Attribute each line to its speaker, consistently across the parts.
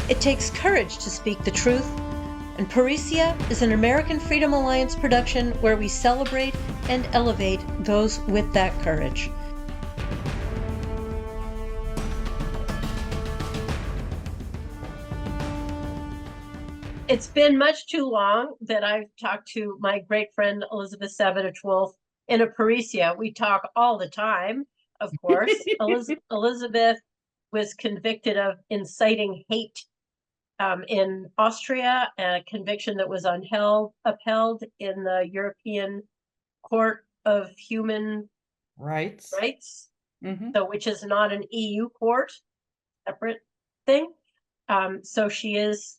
Speaker 1: It takes courage to speak the truth, and Parisia is an American Freedom Alliance production where we celebrate and elevate those with that courage. It's been much too long that I've talked to my great friend Elisabeth Sabaditch-Wolf in a Parisia. We talk all the time, of course. Elisabeth was convicted of inciting hate in Austria, a conviction that was upheld in the European Court of Human
Speaker 2: Rights.
Speaker 1: So which is not an EU court, separate thing. So she's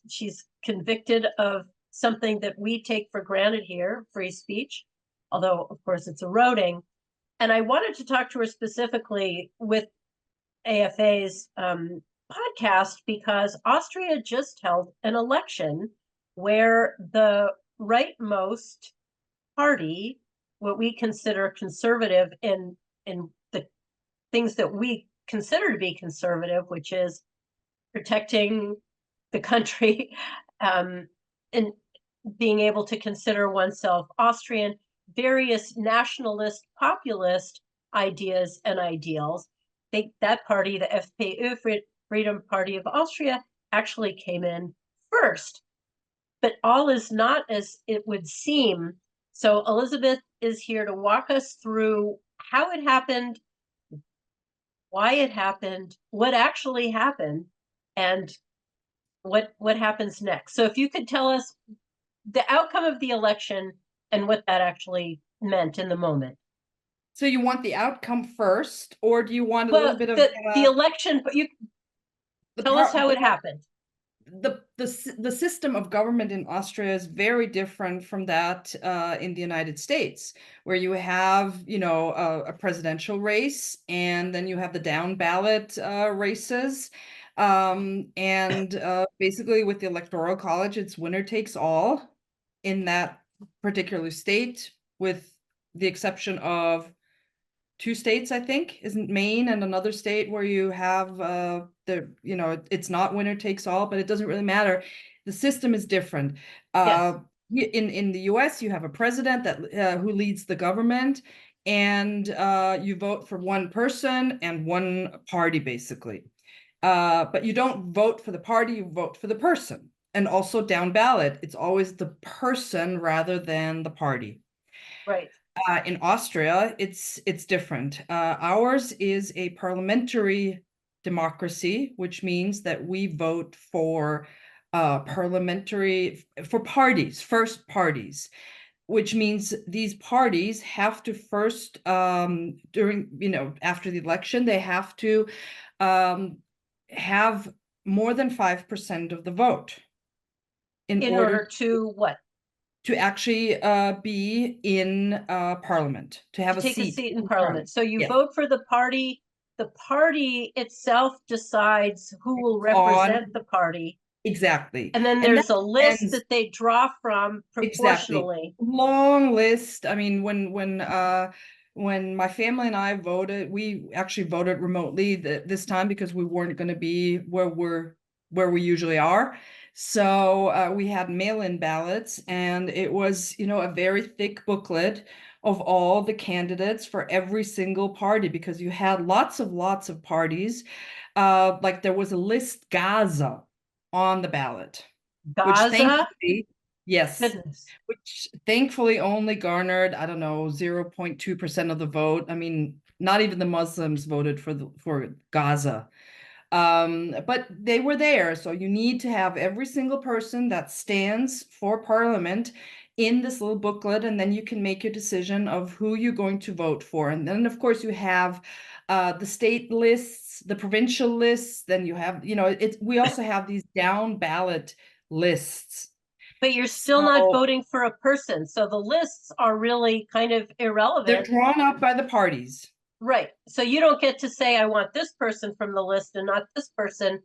Speaker 1: convicted of something that we take for granted here, free speech, although of course it's eroding. And I wanted to talk to her specifically with AFA's podcast because Austria just held an election where the rightmost party, what we consider conservative in the things that we consider to be conservative, which is protecting the country and being able to consider oneself Austrian, various nationalist, populist ideas and ideals. That party, the FPÖ, Freedom Party of Austria, actually came in first. But all is not as it would seem. So Elisabeth is here to walk us through how it happened, why it happened, what actually happened, and what happens next. So if you could tell us the outcome of the election and what that actually meant in the moment.
Speaker 2: So you want the outcome first, or do you want a
Speaker 1: Well,
Speaker 2: little bit of
Speaker 1: the election, but you tell us how it happened.
Speaker 2: The system of government in Austria is very different from that in the United States, where you have, a presidential race, and then you have the down ballot races. Basically with the Electoral College, it's winner takes all in that particular state, with the exception of two states, I think, isn't Maine and another state where you have it's not winner takes all, but it doesn't really matter. The system is different.
Speaker 1: Yes.
Speaker 2: In the US, you have a president that who leads the government, and you vote for one person and one party, basically. But you don't vote for the party, you vote for the person. And also down ballot, it's always the person rather than the party.
Speaker 1: Right.
Speaker 2: In Austria, it's different. Ours is a parliamentary democracy, which means that we vote for first parties, which means these parties have to first, after the election, they have to have more than 5% of the vote
Speaker 1: in order to what?
Speaker 2: To actually be in parliament, to have
Speaker 1: take a
Speaker 2: seat
Speaker 1: seat in
Speaker 2: parliament.
Speaker 1: parliament. So you
Speaker 2: Yes.
Speaker 1: vote for the party. The party itself decides who will represent the party.
Speaker 2: Exactly.
Speaker 1: And then there's a list that they draw from proportionally.
Speaker 2: Exactly. Long list. I mean, when my family and I voted, we actually voted remotely this time because we weren't going to be where we usually are. So we had mail-in ballots, and it was, a very thick booklet of all the candidates for every single party, because you had lots of parties. Like there was a list Gaza on the ballot.
Speaker 1: Gaza?
Speaker 2: Which thankfully, yes.
Speaker 1: Goodness.
Speaker 2: Which thankfully only garnered, I don't know, 0.2% of the vote. I mean, not even the Muslims voted for Gaza. But they were there. So you need to have every single person that stands for parliament in this little booklet, and then you can make your decision of who you're going to vote for. And then, of course, you have the state lists, the provincial lists. Then you have, we also have these down ballot lists.
Speaker 1: But you're still not voting for a person. So the lists are really kind of irrelevant.
Speaker 2: They're drawn up by the parties.
Speaker 1: Right. So you don't get to say, I want this person from the list and not this person.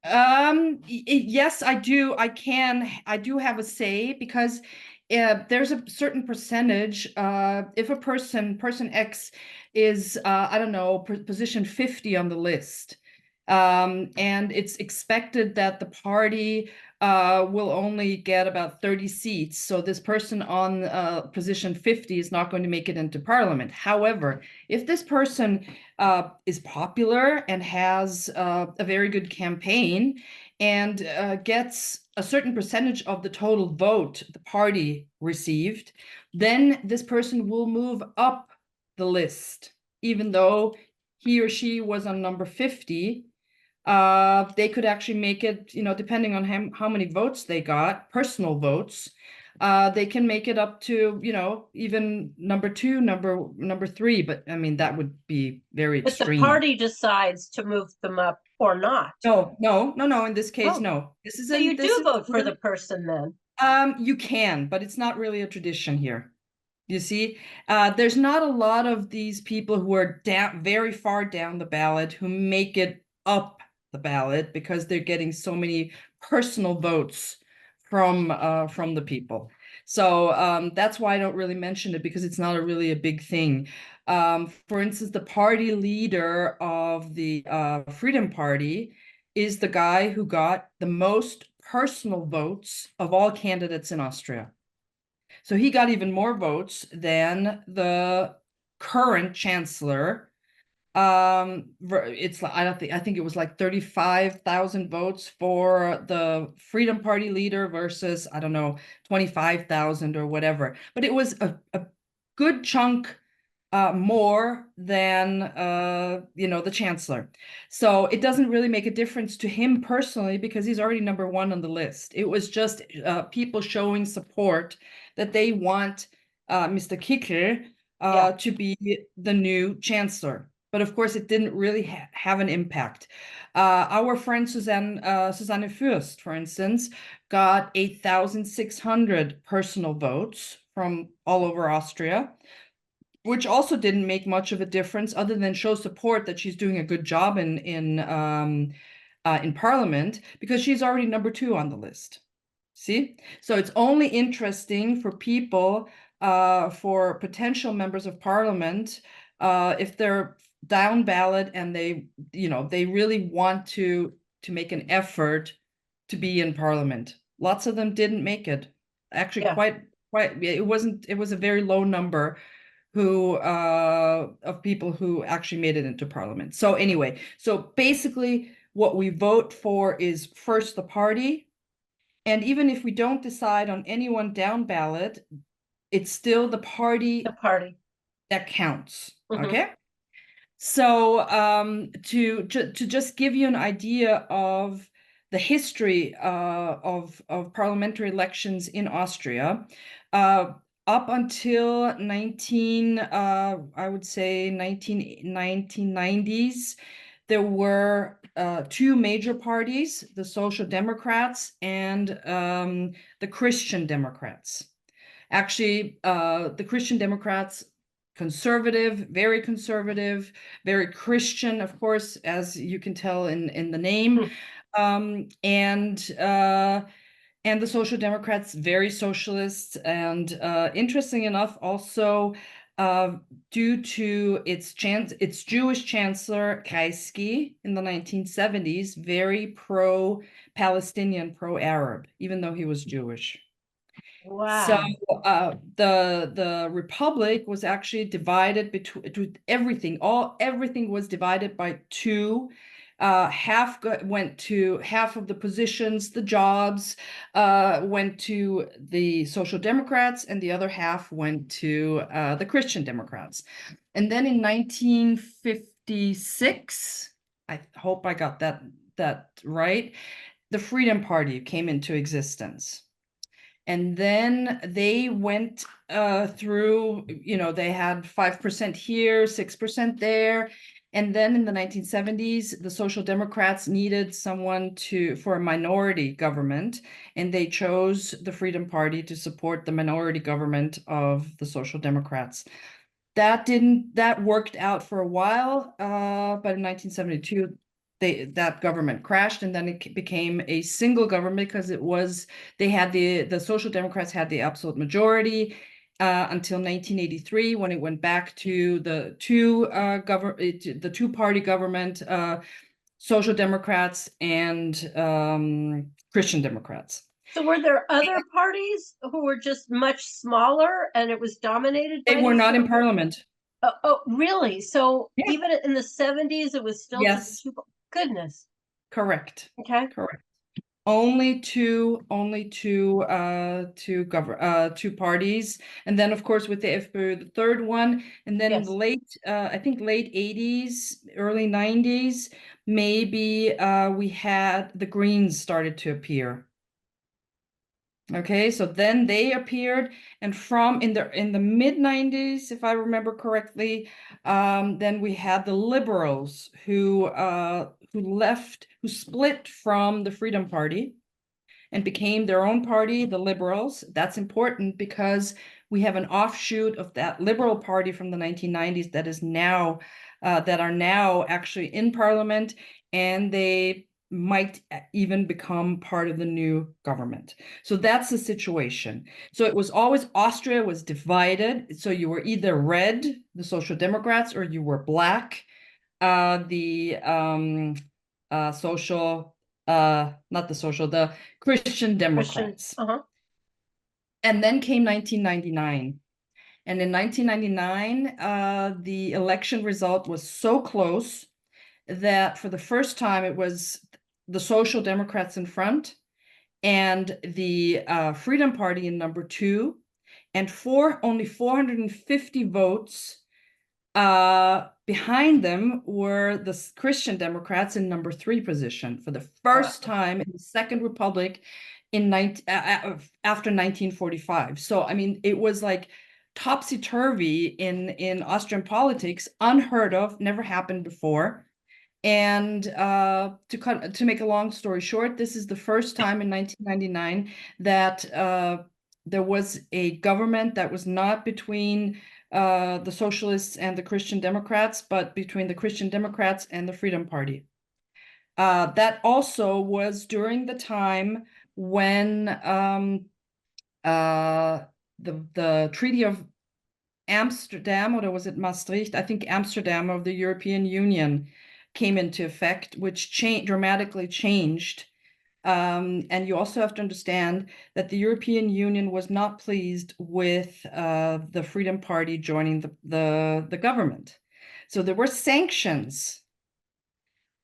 Speaker 2: Yes, I do. I do have a say, because there's a certain percentage. If a person X is, I don't know, position 50 on the list, And it's expected that the party will only get about 30 seats. So this person on position 50 is not going to make it into parliament. However, if this person is popular and has a very good campaign and gets a certain percentage of the total vote the party received, then this person will move up the list, even though he or she was on number 50. They could actually make it, depending on how many votes they got, personal votes, they can make it up to, even number 2, number 3. But I mean, that would be very
Speaker 1: But the
Speaker 2: extreme.
Speaker 1: party decides to move them up or not.
Speaker 2: No. In this case, no. This is
Speaker 1: So you do vote for the person then?
Speaker 2: You can, but it's not really a tradition here. You see, there's not a lot of these people who are very far down the ballot who make it up the ballot because they're getting so many personal votes from the people. So that's why I don't really mention it, because it's not really a big thing. For instance, the party leader of the Freedom Party is the guy who got the most personal votes of all candidates in Austria. So he got even more votes than the current chancellor. I think it was like 35,000 votes for the Freedom Party leader versus, I don't know, 25,000 or whatever. But it was a good chunk more than the chancellor. So it doesn't really make a difference to him personally, because he's already number 1 on the list. It was just people showing support that they want Mr. Kickl to be the new chancellor. But of course, it didn't really have an impact. Our friend Susanne Fürst, for instance, got 8,600 personal votes from all over Austria, which also didn't make much of a difference, other than show support that she's doing a good job in parliament, because she's already number 2 on the list. See? So it's only interesting for people, for potential members of parliament, if they're down ballot and they really want to make an effort to be in parliament. Lots of them didn't make it. Actually, quite it was a very low number of people who actually made it into parliament. So anyway, so basically what we vote for is first the party. And even if we don't decide on anyone down ballot, it's still the party that counts. Okay. So to just give you an idea of the history of parliamentary elections in Austria, up until I would say 1990s, there were 2 major parties, the Social Democrats and the Christian Democrats. Actually, the Christian Democrats, conservative, very Christian, of course, as you can tell in the name, and the Social Democrats, very socialist, and interesting enough, also due to its Jewish chancellor Kreisky in the 1970s, very pro-Palestinian, pro-Arab, even though he was Jewish.
Speaker 1: Wow.
Speaker 2: So the Republic was actually divided between everything. Everything was divided by 2. Half went to half of the positions, the jobs went to the Social Democrats, and the other half went to the Christian Democrats. And then in 1956, I hope I got that right, the Freedom Party came into existence. And then they went through, they had 5% here, 6% there. And then in the 1970s, the Social Democrats needed someone for a minority government, and they chose the Freedom Party to support the minority government of the Social Democrats. That worked out for a while, but in 1972, that government crashed, and then it became a single government, because the Social Democrats had the absolute majority until 1983, when it went back to the two-party government, Social Democrats and Christian Democrats.
Speaker 1: So were there other parties who were just much smaller and it was dominated
Speaker 2: They
Speaker 1: by
Speaker 2: were
Speaker 1: these
Speaker 2: not in
Speaker 1: two?
Speaker 2: parliament.
Speaker 1: Oh, really? So
Speaker 2: Yeah.
Speaker 1: even in the 70s, it was still
Speaker 2: Yes.
Speaker 1: just two. Goodness.
Speaker 2: Correct.
Speaker 1: Okay.
Speaker 2: Correct. Only two parties, and then of course with the FPÖ, the third one, and then in
Speaker 1: Yes.
Speaker 2: the late I think late 80s, early 90s, maybe we had the Greens started to appear. Okay, so then they appeared, and from in the mid 90s, if I remember correctly, then we had the Liberals who split from the Freedom Party and became their own party, the Liberals. That's important because we have an offshoot of that Liberal Party from the 1990s that is now that are now actually in parliament, and they might even become part of the new government. So that's the situation. So it was always Austria was divided. So you were either red, the Social Democrats, or you were black, the social, not the social, the Christian Democrats. And then came 1999. And in 1999, the election result was so close that for the first time it was the Social Democrats in front and the Freedom Party in number 2, and only 450 votes behind them were the Christian Democrats in number 3 position for the first time in the Second Republic after 1945. So, I mean, it was like topsy-turvy in Austrian politics, unheard of, never happened before. And to make a long story short, this is the first time in 1999 that there was a government that was not between the Socialists and the Christian Democrats, but between the Christian Democrats and the Freedom Party. That also was during the time when the Treaty of Amsterdam, or was it Maastricht? I think Amsterdam, of the European Union came into effect, which dramatically changed. And you also have to understand that the European Union was not pleased with the Freedom Party joining the government. So there were sanctions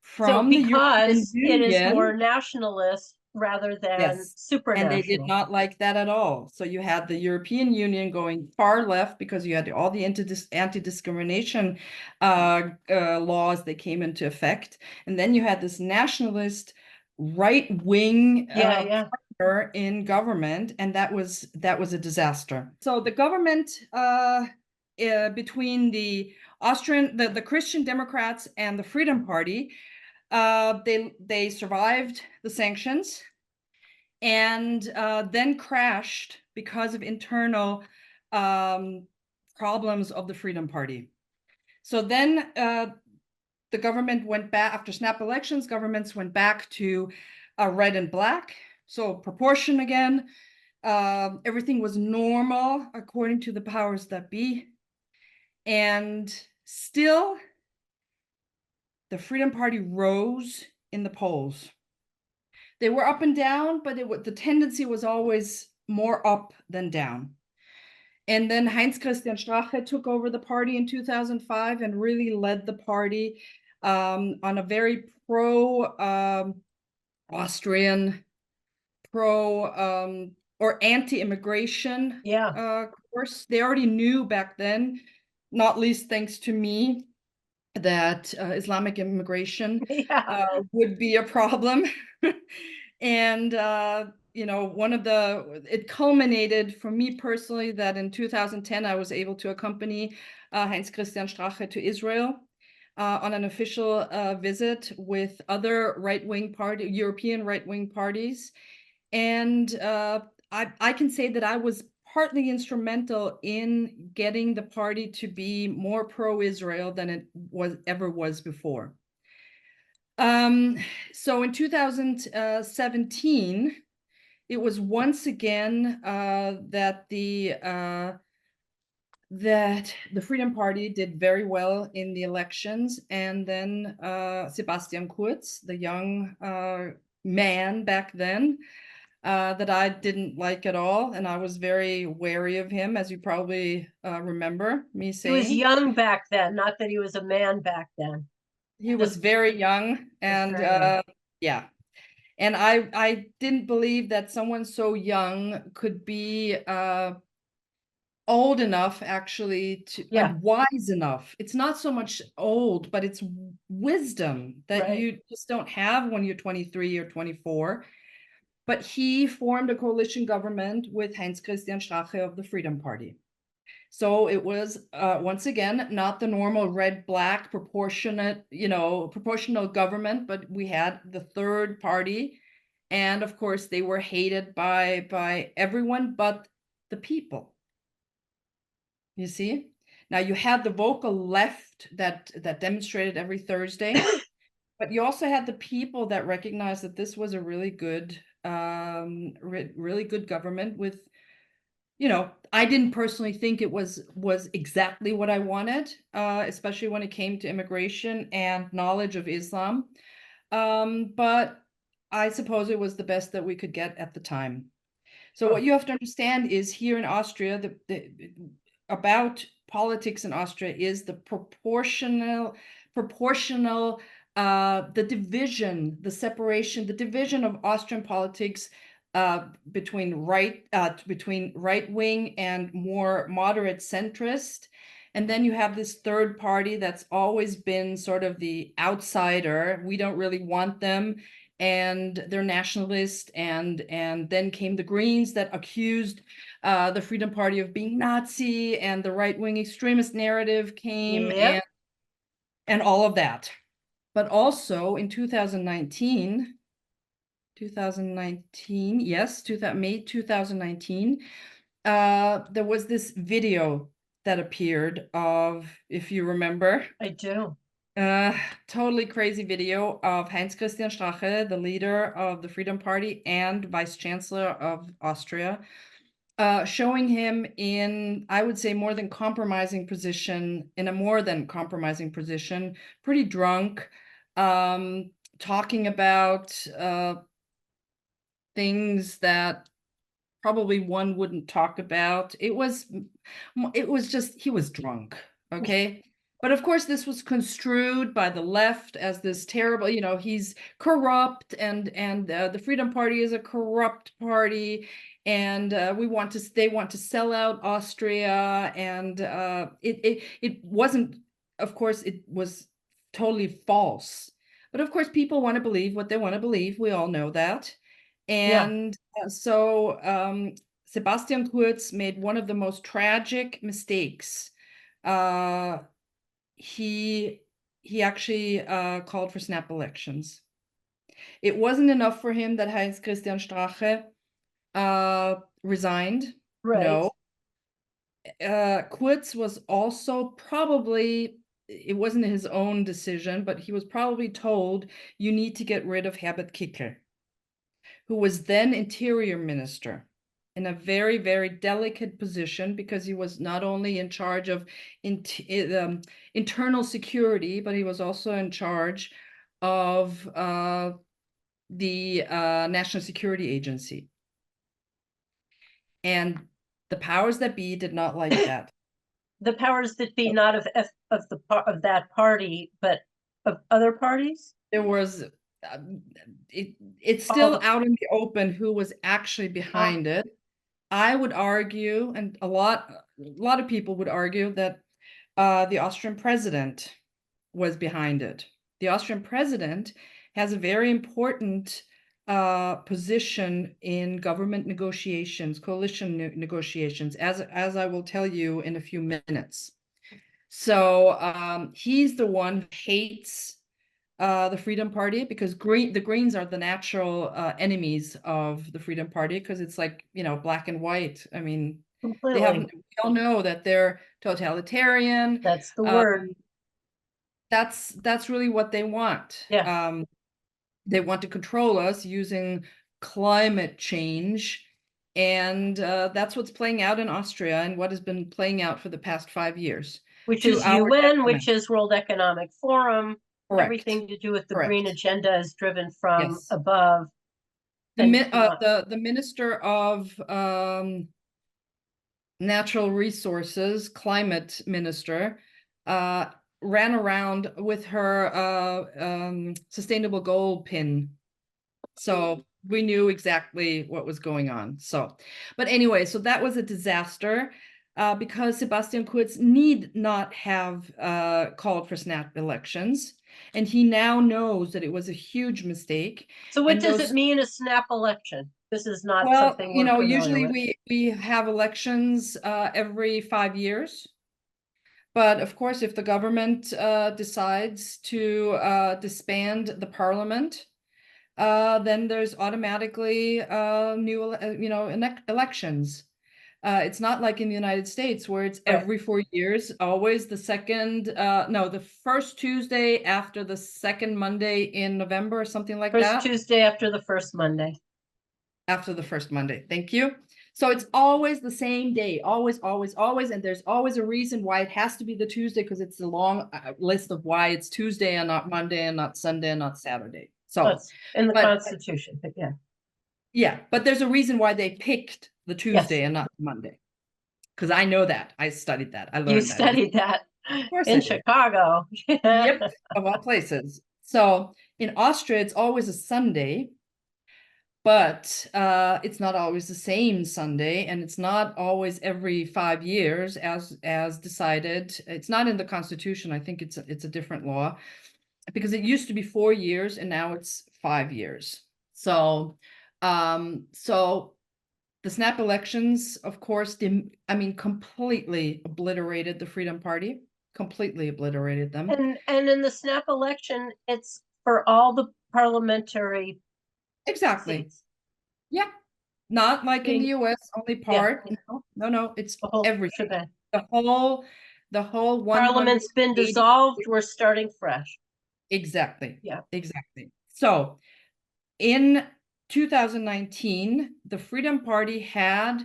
Speaker 2: from the European
Speaker 1: Union. It is more
Speaker 2: Union.
Speaker 1: nationalist rather than
Speaker 2: Yes.
Speaker 1: supranational.
Speaker 2: And they did not like that at all. So you had the European Union going far left because you had all the anti-discrimination laws that came into effect. And then you had this nationalist right-wing partner in government, and that was a disaster. So the government between the Christian Democrats and the Freedom Party, they survived the sanctions and then crashed because of internal problems of the Freedom Party. So then the government went back, after snap elections, governments went back to red and black, so proportion again. Everything was normal according to the powers that be. And still, the Freedom Party rose in the polls. They were up and down, but the tendency was always more up than down. And then Heinz-Christian Strache took over the party in 2005 and really led the party on a very pro-Austrian, or anti-immigration course. They already knew back then, not least thanks to me, that Islamic immigration would be a problem. And it culminated for me personally that in 2010 I was able to accompany Heinz-Christian Strache to Israel on an official visit with other European right-wing parties. And I can say that I was partly instrumental in getting the party to be more pro-Israel than it ever was before. So in 2017, it was once again that the that the Freedom Party did very well in the elections, and then Sebastian Kurz, the young man back then, that I didn't like at all, and I was very wary of him, as you probably remember me
Speaker 1: He was
Speaker 2: saying.
Speaker 1: young back then, not that he was a man back then.
Speaker 2: He was very young, and yeah. And I didn't believe that someone so young could be old enough actually to and wise enough. It's not so much old, but it's wisdom that you just don't have when you're 23 or 24. But he formed a coalition government with Heinz Christian Strache of the Freedom Party. So it was once again not the normal red-black proportionate, proportional government, but we had the third party, and of course they were hated by everyone but the people. You see? Now you had the vocal left that demonstrated every Thursday, but you also had the people that recognized that this was a really good government with, I didn't personally think it was exactly what I wanted, especially when it came to immigration and knowledge of Islam. But I suppose it was the best that we could get at the time. So what you have to understand is here in Austria, about politics in Austria is the proportional, the division, the separation, the division of Austrian politics between right wing and more moderate centrist. And then you have this third party that's always been sort of the outsider. We don't really want them, and they're nationalist. And then came the Greens that accused the Freedom Party of being Nazi, and the right-wing extremist narrative came, and all of that. But also in 2019, yes, May 2019, there was this video that appeared of, if you remember.
Speaker 1: I do.
Speaker 2: Totally crazy video of Heinz Christian Strache, the leader of the Freedom Party and Vice Chancellor of Austria, showing him in, I would say, in a more than compromising position, pretty drunk, talking about things that probably one wouldn't talk about. It was just, he was drunk, okay? But of course, this was construed by the left as this terrible, he's corrupt, and the Freedom Party is a corrupt party, and they want to sell out Austria, and it wasn't, of course, it was totally false. But of course, people want to believe what they want to believe. We all know that. And so Sebastian Kurz made one of the most tragic mistakes. He actually called for snap elections. It wasn't enough for him that Heinz Christian Strache resigned. No. Kurz was also probably, it wasn't his own decision, but he was probably told, you need to get rid of Herbert Kickl, who was then Interior Minister, in a very, very delicate position, because he was not only in charge of internal security, but he was also in charge of the National Security Agency. And the powers that be did not like that.
Speaker 1: The powers that be, not of that party, but of other parties?
Speaker 2: There was, it's still out in the open who was actually behind it. I would argue, and a lot of people would argue, that the Austrian president was behind it. The Austrian president has a very important position in government negotiations, coalition negotiations, as I will tell you in a few minutes. So he's the one who hates the Freedom Party, because the Greens are the natural enemies of the Freedom Party, because it's like, black and white. I mean, we all know that they're totalitarian.
Speaker 1: That's the word.
Speaker 2: That's really what they want. They want to control us using climate change And that's what's playing out in Austria and what has been playing out for the past 5 years.
Speaker 1: Which
Speaker 2: to
Speaker 1: is
Speaker 2: our
Speaker 1: UN,
Speaker 2: detriment.
Speaker 1: which is World Economic Forum.
Speaker 2: Correct.
Speaker 1: Everything to do with the
Speaker 2: Correct.
Speaker 1: green agenda is driven from
Speaker 2: Yes.
Speaker 1: above.
Speaker 2: The minister of natural resources, climate minister, ran around with her sustainable goal pin. So we knew exactly what was going on. So, but anyway, so that was a disaster because Sebastian Kurz need not have called for snap elections. And he now knows that it was a huge mistake.
Speaker 1: So what
Speaker 2: And
Speaker 1: does
Speaker 2: those,
Speaker 1: it mean, a snap election? This is not
Speaker 2: well,
Speaker 1: something
Speaker 2: you
Speaker 1: we're
Speaker 2: know,
Speaker 1: familiar
Speaker 2: usually
Speaker 1: with.
Speaker 2: we have elections every 5 years. But of course, if the government decides to disband the parliament, then there's automatically new, elections. It's not like in the United States where it's
Speaker 1: Right.
Speaker 2: every 4 years, always the the first Tuesday after the second Monday in November or something like
Speaker 1: First
Speaker 2: that.
Speaker 1: Tuesday after the first Monday.
Speaker 2: After the first Monday. Thank you. So it's always the same day, always, always, always. And there's always a reason why it has to be the Tuesday, because it's a long list of why it's Tuesday and not Monday and not Sunday and not Saturday. So
Speaker 1: That's in the
Speaker 2: but
Speaker 1: Constitution, but yeah.
Speaker 2: yeah, but there's a reason why they picked the Tuesday
Speaker 1: Yes.
Speaker 2: and not Monday. Because I know that. I studied that. I
Speaker 1: You
Speaker 2: learned that.
Speaker 1: studied that
Speaker 2: Of course I
Speaker 1: in
Speaker 2: did.
Speaker 1: Chicago.
Speaker 2: Yep, of all places. So in Austria, it's always a Sunday, but it's not always the same Sunday, and it's not always every 5 years as decided. It's not in the Constitution. I think it's a different law, because it used to be 4 years and now it's 5 years. So so the snap elections, of course, completely obliterated the Freedom Party, completely obliterated them.
Speaker 1: And in the snap election, it's for all the parliamentary
Speaker 2: Exactly.
Speaker 1: seats.
Speaker 2: Yeah. Not like in the US, only part.
Speaker 1: Yeah.
Speaker 2: No, it's
Speaker 1: The whole
Speaker 2: everything.
Speaker 1: shebang.
Speaker 2: The whole 180.
Speaker 1: Parliament's been dissolved. We're starting fresh.
Speaker 2: Exactly.
Speaker 1: Yeah.
Speaker 2: Exactly. So in 2019, the Freedom Party had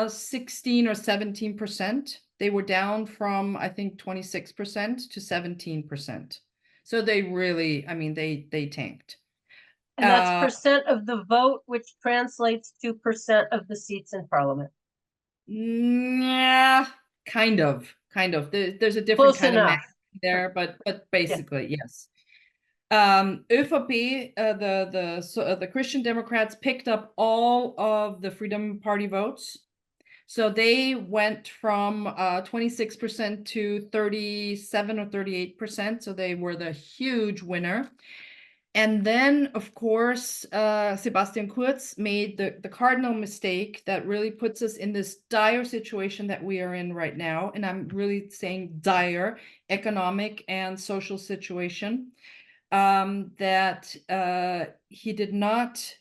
Speaker 2: 16 or 17%. They were down from, I think, 26% to 17%. So they really, they tanked.
Speaker 1: And that's percent of the vote, which translates to percent of the seats in parliament.
Speaker 2: Yeah, kind of. There's a different
Speaker 1: Close
Speaker 2: kind
Speaker 1: enough.
Speaker 2: of math there, but basically, yes. ÖVP, the Christian Democrats picked up all of the Freedom Party votes. So they went from 26% to 37 or 38%. So they were the huge winner. And then, of course, Sebastian Kurz made the cardinal mistake that really puts us in this dire situation that we are in right now. And I'm really saying dire economic and social situation. That he did not,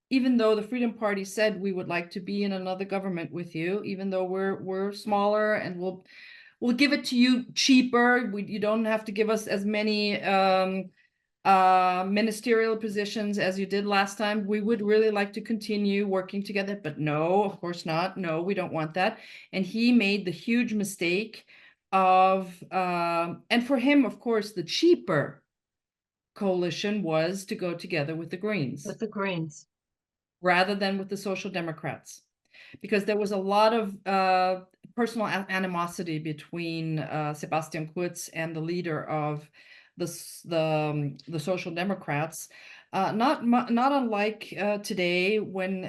Speaker 2: even though the Freedom Party said we would like to be in another government with you, even though we're smaller and we'll give it to you cheaper. You don't have to give us as many ministerial positions as you did last time. We would really like to continue working together, but no, of course not. No, we don't want that. And he made the huge mistake of, and for him, of course, the cheaper coalition was to go together with the Greens.
Speaker 1: With the Greens.
Speaker 2: Rather than with the Social Democrats. Because there was a lot of personal animosity between Sebastian Kurz and the leader of the Social Democrats. Not unlike today when,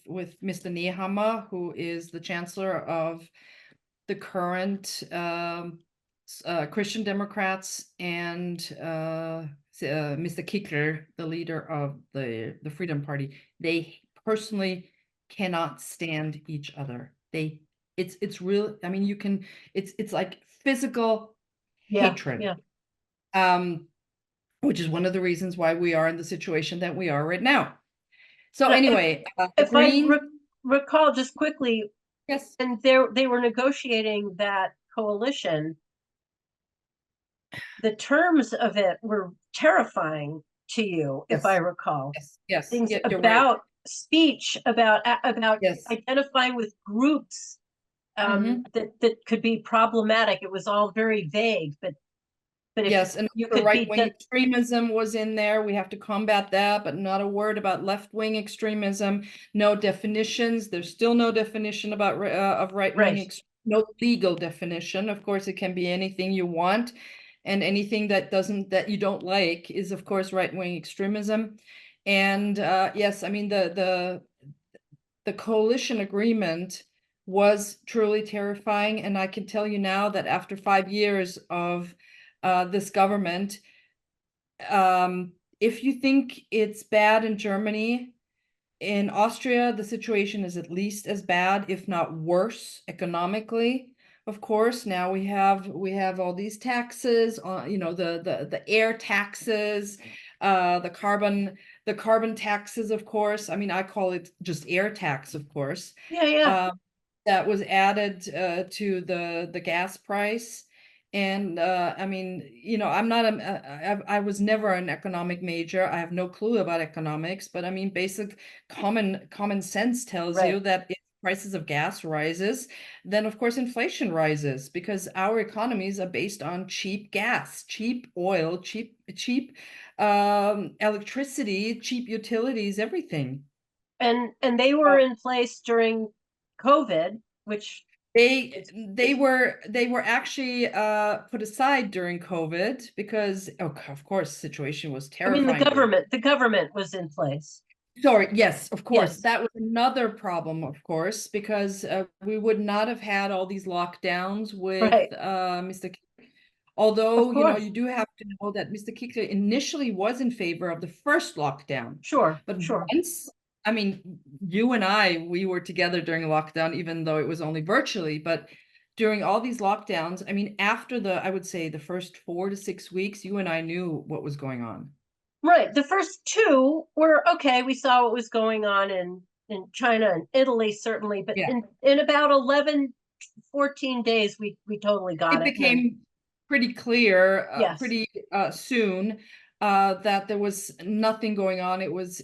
Speaker 2: with Mr. Nehammer, who is the chancellor of the current Christian Democrats, and Mr. Kickler, the leader of the Freedom Party. They personally cannot stand each other. It's real. It's like physical hatred.
Speaker 1: Yeah.
Speaker 2: Which is one of the reasons why we are in the situation that we are right now. So
Speaker 1: But
Speaker 2: anyway,
Speaker 1: if I recall just quickly,
Speaker 2: yes,
Speaker 1: and they were negotiating that coalition. The terms of it were terrifying to you, if I recall.
Speaker 2: yes,
Speaker 1: Things
Speaker 2: you're
Speaker 1: about
Speaker 2: right.
Speaker 1: speech about
Speaker 2: Yes.
Speaker 1: identifying with groups
Speaker 2: Mhm.
Speaker 1: that could be problematic. It was all very vague, but if
Speaker 2: Yes, and
Speaker 1: you
Speaker 2: the
Speaker 1: could be
Speaker 2: right-wing extremism was in there. We have to combat that, but not a word about left-wing extremism. No definitions. There's still no definition about of right-wing
Speaker 1: right.
Speaker 2: no legal definition. Of course, it can be anything you want, and anything that you don't like is, of course, right-wing extremism. And yes, I mean the coalition agreement was truly terrifying. And I can tell you now that after 5 years of this government, if you think it's bad in Germany, in Austria, the situation is at least as bad, if not worse, economically. Of course, now we have all these taxes on, the air taxes, the carbon taxes, of course. I mean, I call it just air tax, of course.
Speaker 1: Yeah.
Speaker 2: That was added to the gas price. And I mean, I'm not I was never an economic major. I have no clue about economics, but I mean, basic common sense tells you
Speaker 1: Right.
Speaker 2: that if prices of gas rises, then of course inflation rises, because our economies are based on cheap gas, cheap oil, cheap electricity, cheap utilities, everything.
Speaker 1: And they were in place during COVID, which
Speaker 2: They
Speaker 1: is,
Speaker 2: they were actually put aside during COVID because, oh, of course, situation was
Speaker 1: I mean,
Speaker 2: terrifying during.
Speaker 1: the government was in place.
Speaker 2: Sorry, yes, of course.
Speaker 1: Yes.
Speaker 2: That was another problem, of course, because we would not have had all these lockdowns with
Speaker 1: Right.
Speaker 2: Mr.
Speaker 1: Of
Speaker 2: Although,
Speaker 1: course.
Speaker 2: you do have to know that Mr. Kickler initially was in favor of the first lockdown.
Speaker 1: Sure.
Speaker 2: But
Speaker 1: Sure.
Speaker 2: once, I mean, you and I, we were together during lockdown, even though it was only virtually, but during all these lockdowns, I mean, after I would say the first 4 to 6 weeks, you and I knew what was going on.
Speaker 1: Right. The first two were okay. We saw what was going on in China and Italy, certainly, but
Speaker 2: Yeah.
Speaker 1: in about 11, 14 days, we totally got
Speaker 2: It
Speaker 1: it. And then,
Speaker 2: became pretty clear
Speaker 1: yes.
Speaker 2: pretty soon that there was nothing going on. It was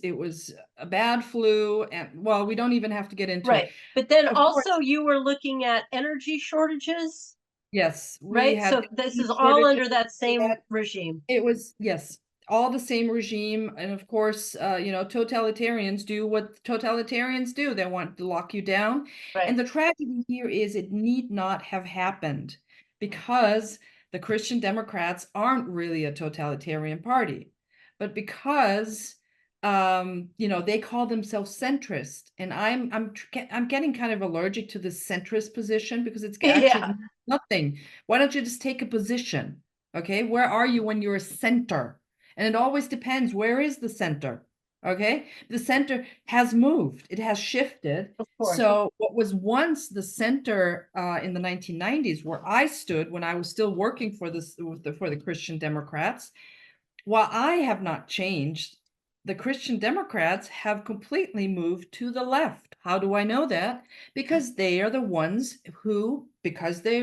Speaker 2: a bad flu, and well, we don't even have to get into it.
Speaker 1: Right. But then
Speaker 2: Of
Speaker 1: also
Speaker 2: course,
Speaker 1: you were looking at energy shortages,
Speaker 2: yes, we
Speaker 1: right?
Speaker 2: had
Speaker 1: So this is
Speaker 2: energy
Speaker 1: all
Speaker 2: shortages.
Speaker 1: under that
Speaker 2: We
Speaker 1: same
Speaker 2: had
Speaker 1: regime.
Speaker 2: It was, yes, all the same regime. And of course, totalitarians do what totalitarians do. They want to lock you down. And
Speaker 1: Right.
Speaker 2: the tragedy here is it need not have happened, because the Christian Democrats aren't really a totalitarian party, but because they call themselves centrist. And I'm getting kind of allergic to this centrist position, because it's actually
Speaker 1: Yeah.
Speaker 2: nothing. Why don't you just take a position? Okay, where are you when you're a center? And it always depends, where is the center? Okay, the center has moved, it has shifted.
Speaker 1: Of course.
Speaker 2: So what was once the center in the 1990s, where I stood when I was still working for for the Christian Democrats, while I have not changed, the Christian Democrats have completely moved to the left. How do I know that? Because they are the ones who, because they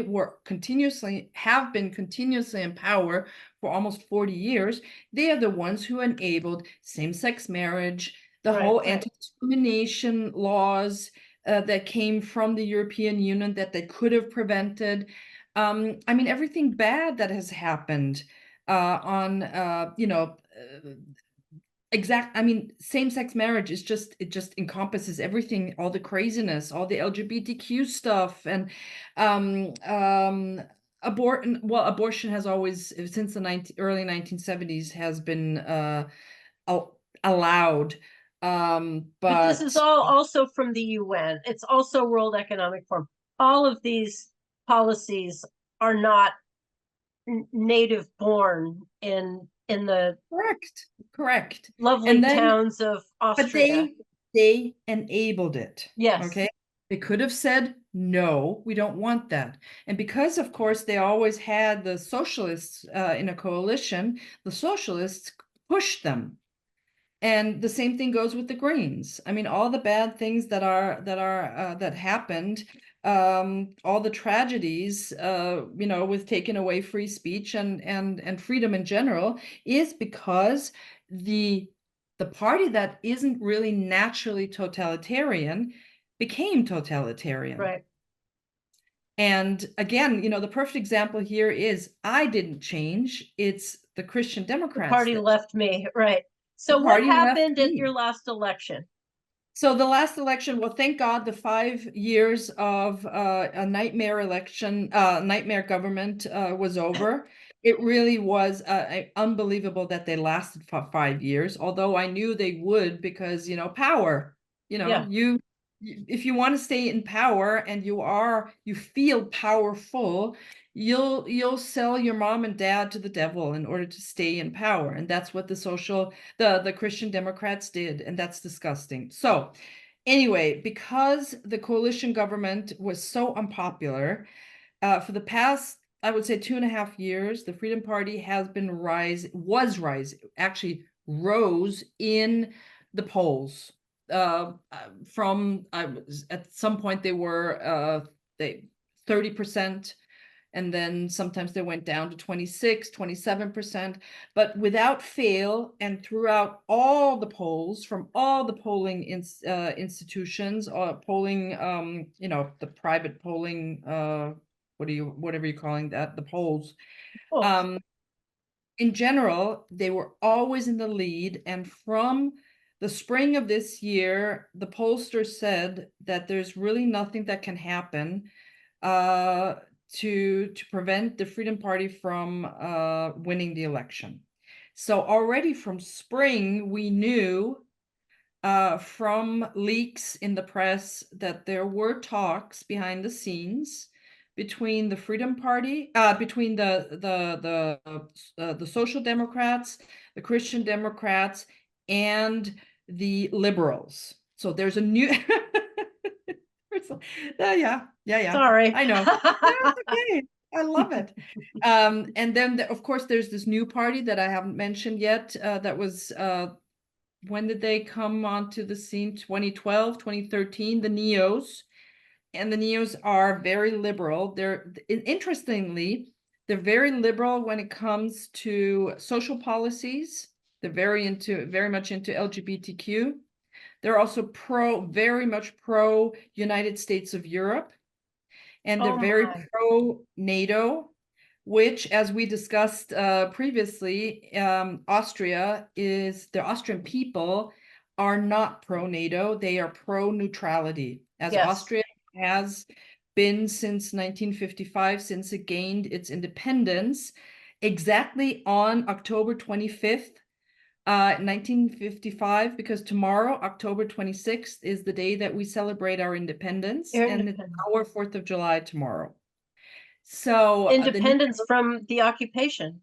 Speaker 2: have been continuously in power for almost 40 years, they are the ones who enabled same-sex marriage, the
Speaker 1: Right.
Speaker 2: whole
Speaker 1: Right.
Speaker 2: anti-discrimination laws that came from the European Union that they could have prevented. I mean, everything bad that has happened on I mean, same-sex marriage is it just encompasses everything, all the craziness, all the LGBTQ stuff. And abortion has always, since the early 1970s, has been allowed.
Speaker 1: But this is
Speaker 2: But
Speaker 1: all also from the UN. It's also World Economic Forum. All of these policies are not native born in the
Speaker 2: correct.
Speaker 1: lovely
Speaker 2: And then
Speaker 1: towns of
Speaker 2: But
Speaker 1: Austria.
Speaker 2: they enabled it.
Speaker 1: Yes.
Speaker 2: Okay. They could have said, no, we don't want that. And because, of course, they always had the socialists in a coalition, the socialists pushed them. And the same thing goes with the Greens. I mean, all the bad things that happened, all the tragedies, with taking away free speech and freedom in general, is because the the party that isn't really naturally totalitarian became totalitarian.
Speaker 1: Right.
Speaker 2: And again, the perfect example here is I didn't change. It's the Christian
Speaker 1: The
Speaker 2: Democrats
Speaker 1: party
Speaker 2: that
Speaker 1: left me. Right.
Speaker 2: the
Speaker 1: So what
Speaker 2: party left
Speaker 1: happened at your
Speaker 2: me.
Speaker 1: last election?
Speaker 2: So the last election, well, thank God the 5 years of a nightmare election, nightmare government was over. It really was unbelievable that they lasted for 5 years, although I knew they would because, power,
Speaker 1: Yeah.
Speaker 2: if you want to stay in power and you feel powerful, you'll sell your mom and dad to the devil in order to stay in power. And that's what the Christian Democrats did, and that's disgusting. So anyway, because the coalition government was so unpopular, for the past, I would say 2.5 years, the Freedom Party rose in the polls. At some point they were 30%, and then sometimes they went down to 26, 27%, but without fail, and throughout all the polls from all the polling institutions, polling, the private polling, whatever you're calling that, the polls.
Speaker 1: Well,
Speaker 2: In general, they were always in the lead, and from the spring of this year, the pollsters said that there's really nothing that can happen to prevent the Freedom Party from winning the election. So already from spring, we knew from leaks in the press that there were talks behind the scenes between the Freedom Party, between the Social Democrats, the Christian Democrats, and the Liberals. So there's a new. Yeah.
Speaker 1: sorry.
Speaker 2: I know. That's okay. I love it. And then, of course, there's this new party that I haven't mentioned yet. That was when did they come onto the scene? 2012, 2013, the Neos. And the Neos are very liberal. Interestingly, they're very liberal when it comes to social policies. They're very much into LGBTQ. They're also very much pro United States of Europe. And they're
Speaker 1: Oh
Speaker 2: very
Speaker 1: my.
Speaker 2: pro NATO, which, as we discussed previously, the Austrian people are not pro NATO. They are pro neutrality, as
Speaker 1: Yes.
Speaker 2: Austria has been since 1955, since it gained its independence, exactly on October 25th, 1955, because tomorrow, October 26th, is the day that we celebrate our independence, and it's our 4th of July tomorrow. So
Speaker 1: Independence from the occupation.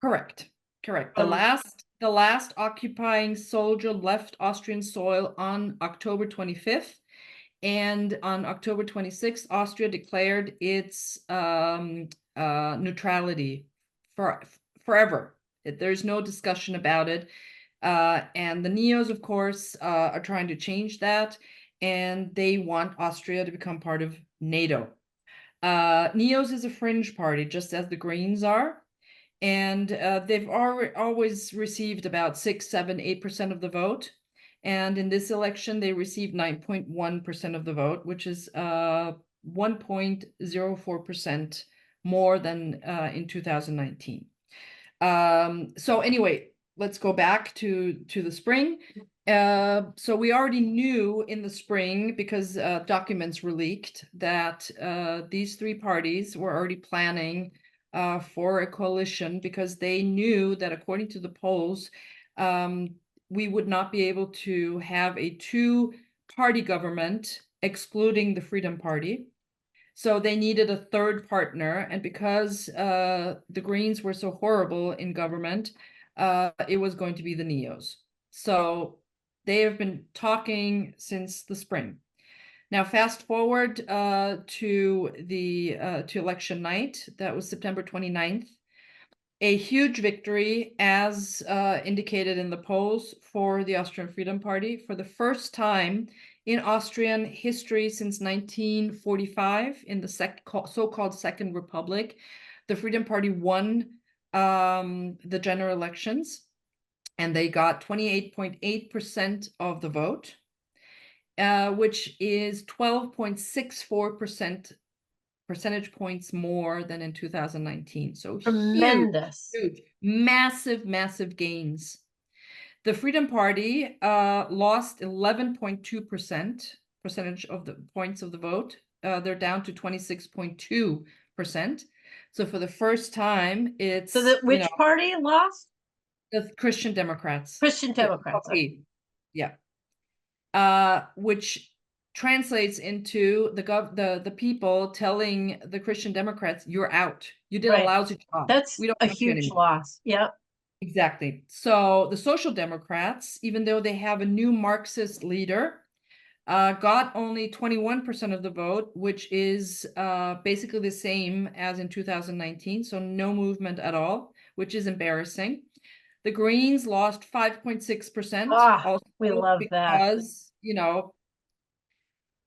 Speaker 2: Correct. The last occupying soldier left Austrian soil on October 25th, and on October 26th, Austria declared its neutrality forever. There's no discussion about it. And the Neos, of course, are trying to change that, and they want Austria to become part of NATO. Neos is a fringe party, just as the Greens are. And they've always received about 6, 7, 8% of the vote. And in this election, they received 9.1% of the vote, which is 1.04% more than in 2019. So anyway, let's go back to the spring. So we already knew in the spring, because documents were leaked, that these three parties were already planning for a coalition, because they knew that according to the polls, we would not be able to have a two-party government excluding the Freedom Party. So they needed a third partner, and because the Greens were so horrible in government, it was going to be the Neos. So they have been talking since the spring. Now, fast forward to election night. That was September 29th. A huge victory, as indicated in the polls, for the Austrian Freedom Party. For the first time in Austrian history since 1945, in the so-called Second Republic, the Freedom Party won the general elections. and they got 28.8% of the vote, which is 12.64% percentage points more than in 2019. So
Speaker 1: Tremendous.
Speaker 2: huge, massive, massive gains. The Freedom Party lost 11.2% percentage of the points of the vote. They're down to 26.2%. So for the first time, it's
Speaker 1: So which party lost?
Speaker 2: The Christian Democrats.
Speaker 1: Christian Democrats.
Speaker 2: Yeah. Which translates into the people telling the Christian Democrats, "You're out. You did a lousy job.
Speaker 1: That's
Speaker 2: We don't
Speaker 1: a
Speaker 2: want you
Speaker 1: huge
Speaker 2: anymore."
Speaker 1: loss. Yeah.
Speaker 2: Exactly. So the Social Democrats, even though they have a new Marxist leader, got only 21% of the vote, which is basically the same as in 2019. So no movement at all, which is embarrassing. The Greens lost 5.6%.
Speaker 1: We love
Speaker 2: because,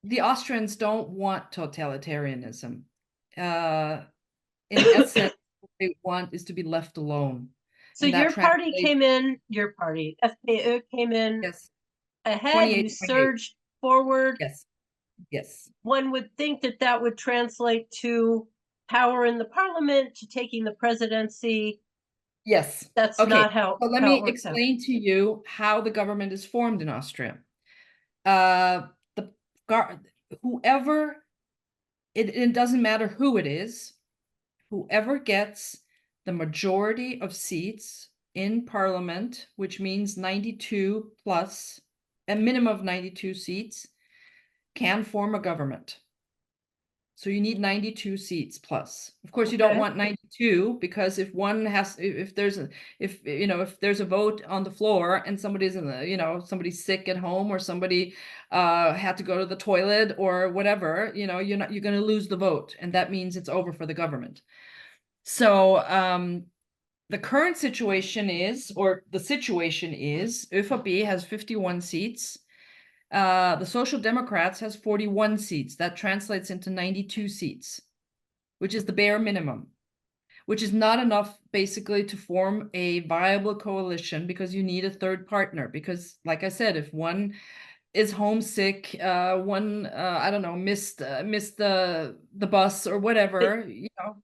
Speaker 2: the Austrians don't want totalitarianism. In essence, what they want is to be left alone.
Speaker 1: So your party came in, FPÖ came in ahead, you surged forward.
Speaker 2: Yes.
Speaker 1: One would think that would translate to power in the parliament, to taking the presidency.
Speaker 2: Yes.
Speaker 1: That's not how.
Speaker 2: So let me explain to you how the government is formed in Austria. Whoever, it doesn't matter who it is, whoever gets the majority of seats in parliament, which means 92 plus, a minimum of 92 seats, can form a government. So you need 92 seats plus. Of course, you don't want 92, because if there's a vote on the floor and somebody's somebody's sick at home, or somebody had to go to the toilet or whatever, you're going to lose the vote, and that means it's over for the government. So the current situation is, ÖVP has 51 seats. The Social Democrats has 41 seats. That translates into 92 seats, which is the bare minimum, which is not enough basically to form a viable coalition, because you need a third partner. Because, like I said, if one is homesick, one I don't know, missed the bus or whatever,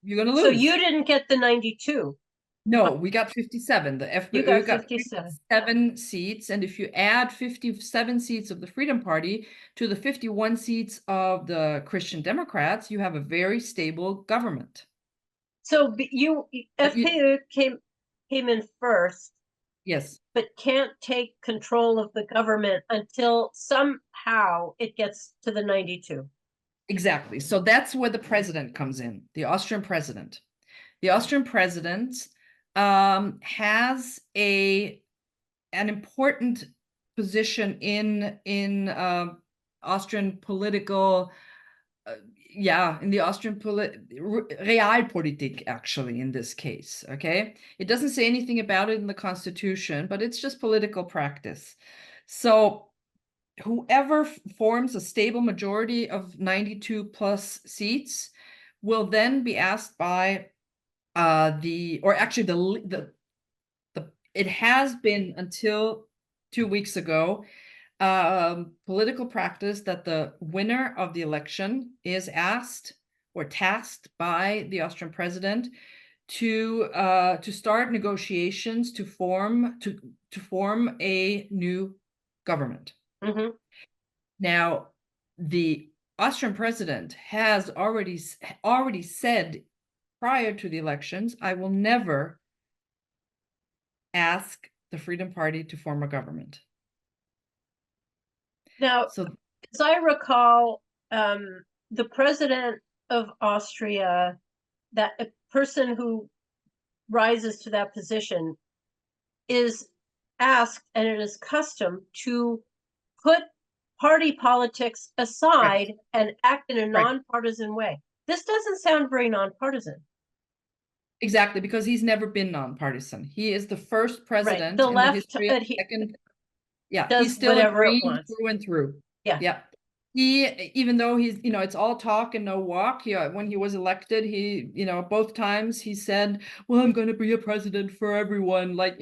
Speaker 2: you're gonna lose.
Speaker 1: So you didn't get the 92.
Speaker 2: No, we got 57. The FPÖ got 57 seats, and if you add 57 seats of the Freedom Party to the 51 seats of the Christian Democrats, you have a very stable government.
Speaker 1: So FPÖ came in first.
Speaker 2: Yes.
Speaker 1: But can't take control of the government until somehow it gets to the 92.
Speaker 2: Exactly. So that's where the president comes in, the Austrian president. The Austrian president has an important position in Austrian political, in the Austrian realpolitik, actually, in this case. Okay, it doesn't say anything about it in the constitution, but it's just political practice. So whoever forms a stable majority of 92 plus seats will then be asked by it has been until 2 weeks ago political practice that the winner of the election is asked or tasked by the Austrian president to start negotiations to form a new government.
Speaker 1: Mm-hmm.
Speaker 2: Now, the Austrian president has already said prior to the elections, I will never ask the Freedom Party to form a government.
Speaker 1: Now, as I recall, the president of Austria, that a person who rises to that position, is asked, and it is custom, to put party politics aside and act in a nonpartisan way. This doesn't sound very nonpartisan.
Speaker 2: Exactly, because he's never been nonpartisan. He is the first president
Speaker 1: the
Speaker 2: in
Speaker 1: left,
Speaker 2: the history of the second. Yeah,
Speaker 1: he's
Speaker 2: still a Green through and through.
Speaker 1: Yeah.
Speaker 2: He, even though he's, it's all talk and no walk. When he was elected, he, both times he said, well, I'm going to be a president for everyone. Like,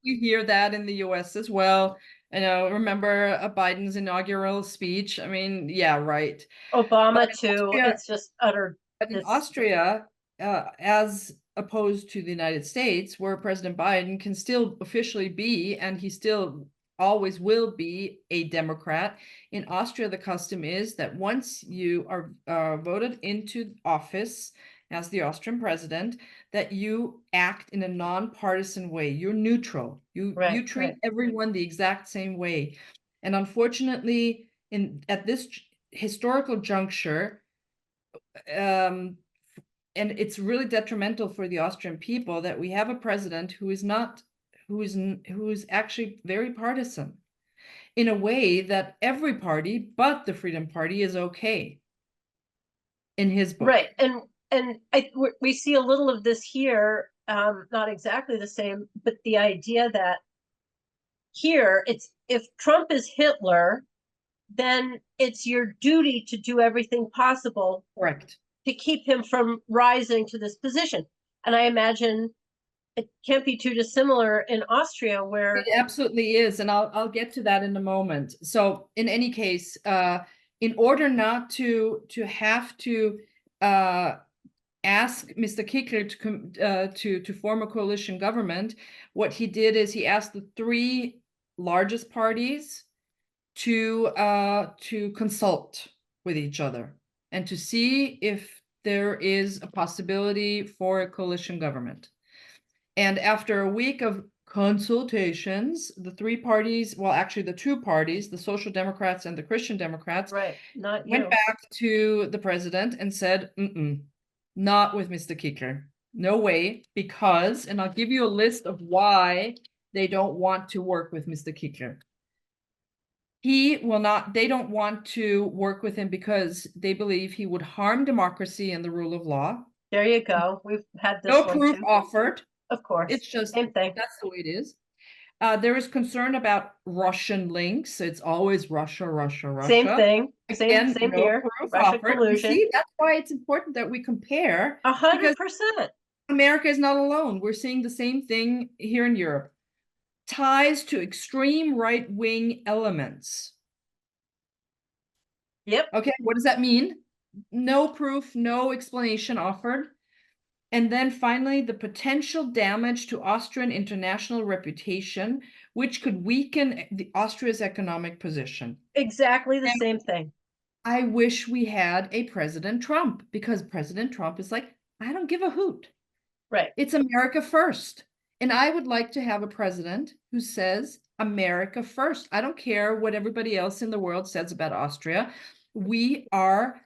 Speaker 2: we hear that in the US as well. You know, remember Biden's inaugural speech? I mean, yeah, right.
Speaker 1: Obama
Speaker 2: But in
Speaker 1: too.
Speaker 2: Austria,
Speaker 1: It's just utter
Speaker 2: but in
Speaker 1: this.
Speaker 2: Austria, as opposed to the United States, where President Biden can still officially be, and he still always will be, a Democrat. In Austria, the custom is that once you are voted into office as the Austrian president, that you act in a nonpartisan way. You're neutral. You
Speaker 1: Right,
Speaker 2: treat
Speaker 1: right.
Speaker 2: everyone the exact same way. And unfortunately, at this historical juncture, um, and it's really detrimental for the Austrian people that we have a president who is not, who is actually very partisan in a way that every party but the Freedom Party is okay in his book.
Speaker 1: Right. And we see a little of this here, not exactly the same, but the idea that here it's, if Trump is Hitler, then it's your duty to do everything possible
Speaker 2: Correct.
Speaker 1: to keep him from rising to this position. And I imagine it can't be too dissimilar in Austria, where
Speaker 2: It absolutely is, and I'll get to that in a moment. So in any case, in order not to have to ask Mr. Kickler to form a coalition government, what he did is he asked the three largest parties to consult with each other and to see if there is a possibility for a coalition government. And after a week of consultations, the three parties, well, actually the two parties, the Social Democrats and the Christian Democrats,
Speaker 1: right, not
Speaker 2: went
Speaker 1: you.
Speaker 2: back to the president and said, not with Mr. Kickler. No way, because, and I'll give you a list of why they don't want to work with Mr. Kickler. He will not, they don't want to work with him because they believe he would harm democracy and the rule of law.
Speaker 1: There you go. We've had this
Speaker 2: No
Speaker 1: one
Speaker 2: proof
Speaker 1: too.
Speaker 2: offered.
Speaker 1: Of course.
Speaker 2: It's just,
Speaker 1: same thing.
Speaker 2: that's the way it is. There is concern about Russian links. It's always Russia, Russia, Russia.
Speaker 1: Same thing.
Speaker 2: Again,
Speaker 1: Same
Speaker 2: no
Speaker 1: here.
Speaker 2: proof
Speaker 1: Russia
Speaker 2: offered. You
Speaker 1: collusion.
Speaker 2: see, that's why it's important that we compare, because
Speaker 1: 100%.
Speaker 2: America is not alone. We're seeing the same thing here in Europe. Ties to extreme right-wing elements.
Speaker 1: Yep.
Speaker 2: Okay, what does that mean? No proof, no explanation offered. And then finally, the potential damage to Austrian international reputation, which could weaken Austria's economic position.
Speaker 1: Exactly the
Speaker 2: And
Speaker 1: same thing.
Speaker 2: I wish we had a President Trump, because President Trump is like, I don't give a hoot.
Speaker 1: Right.
Speaker 2: It's America first. And I would like to have a president who says America first. I don't care what everybody else in the world says about Austria. We are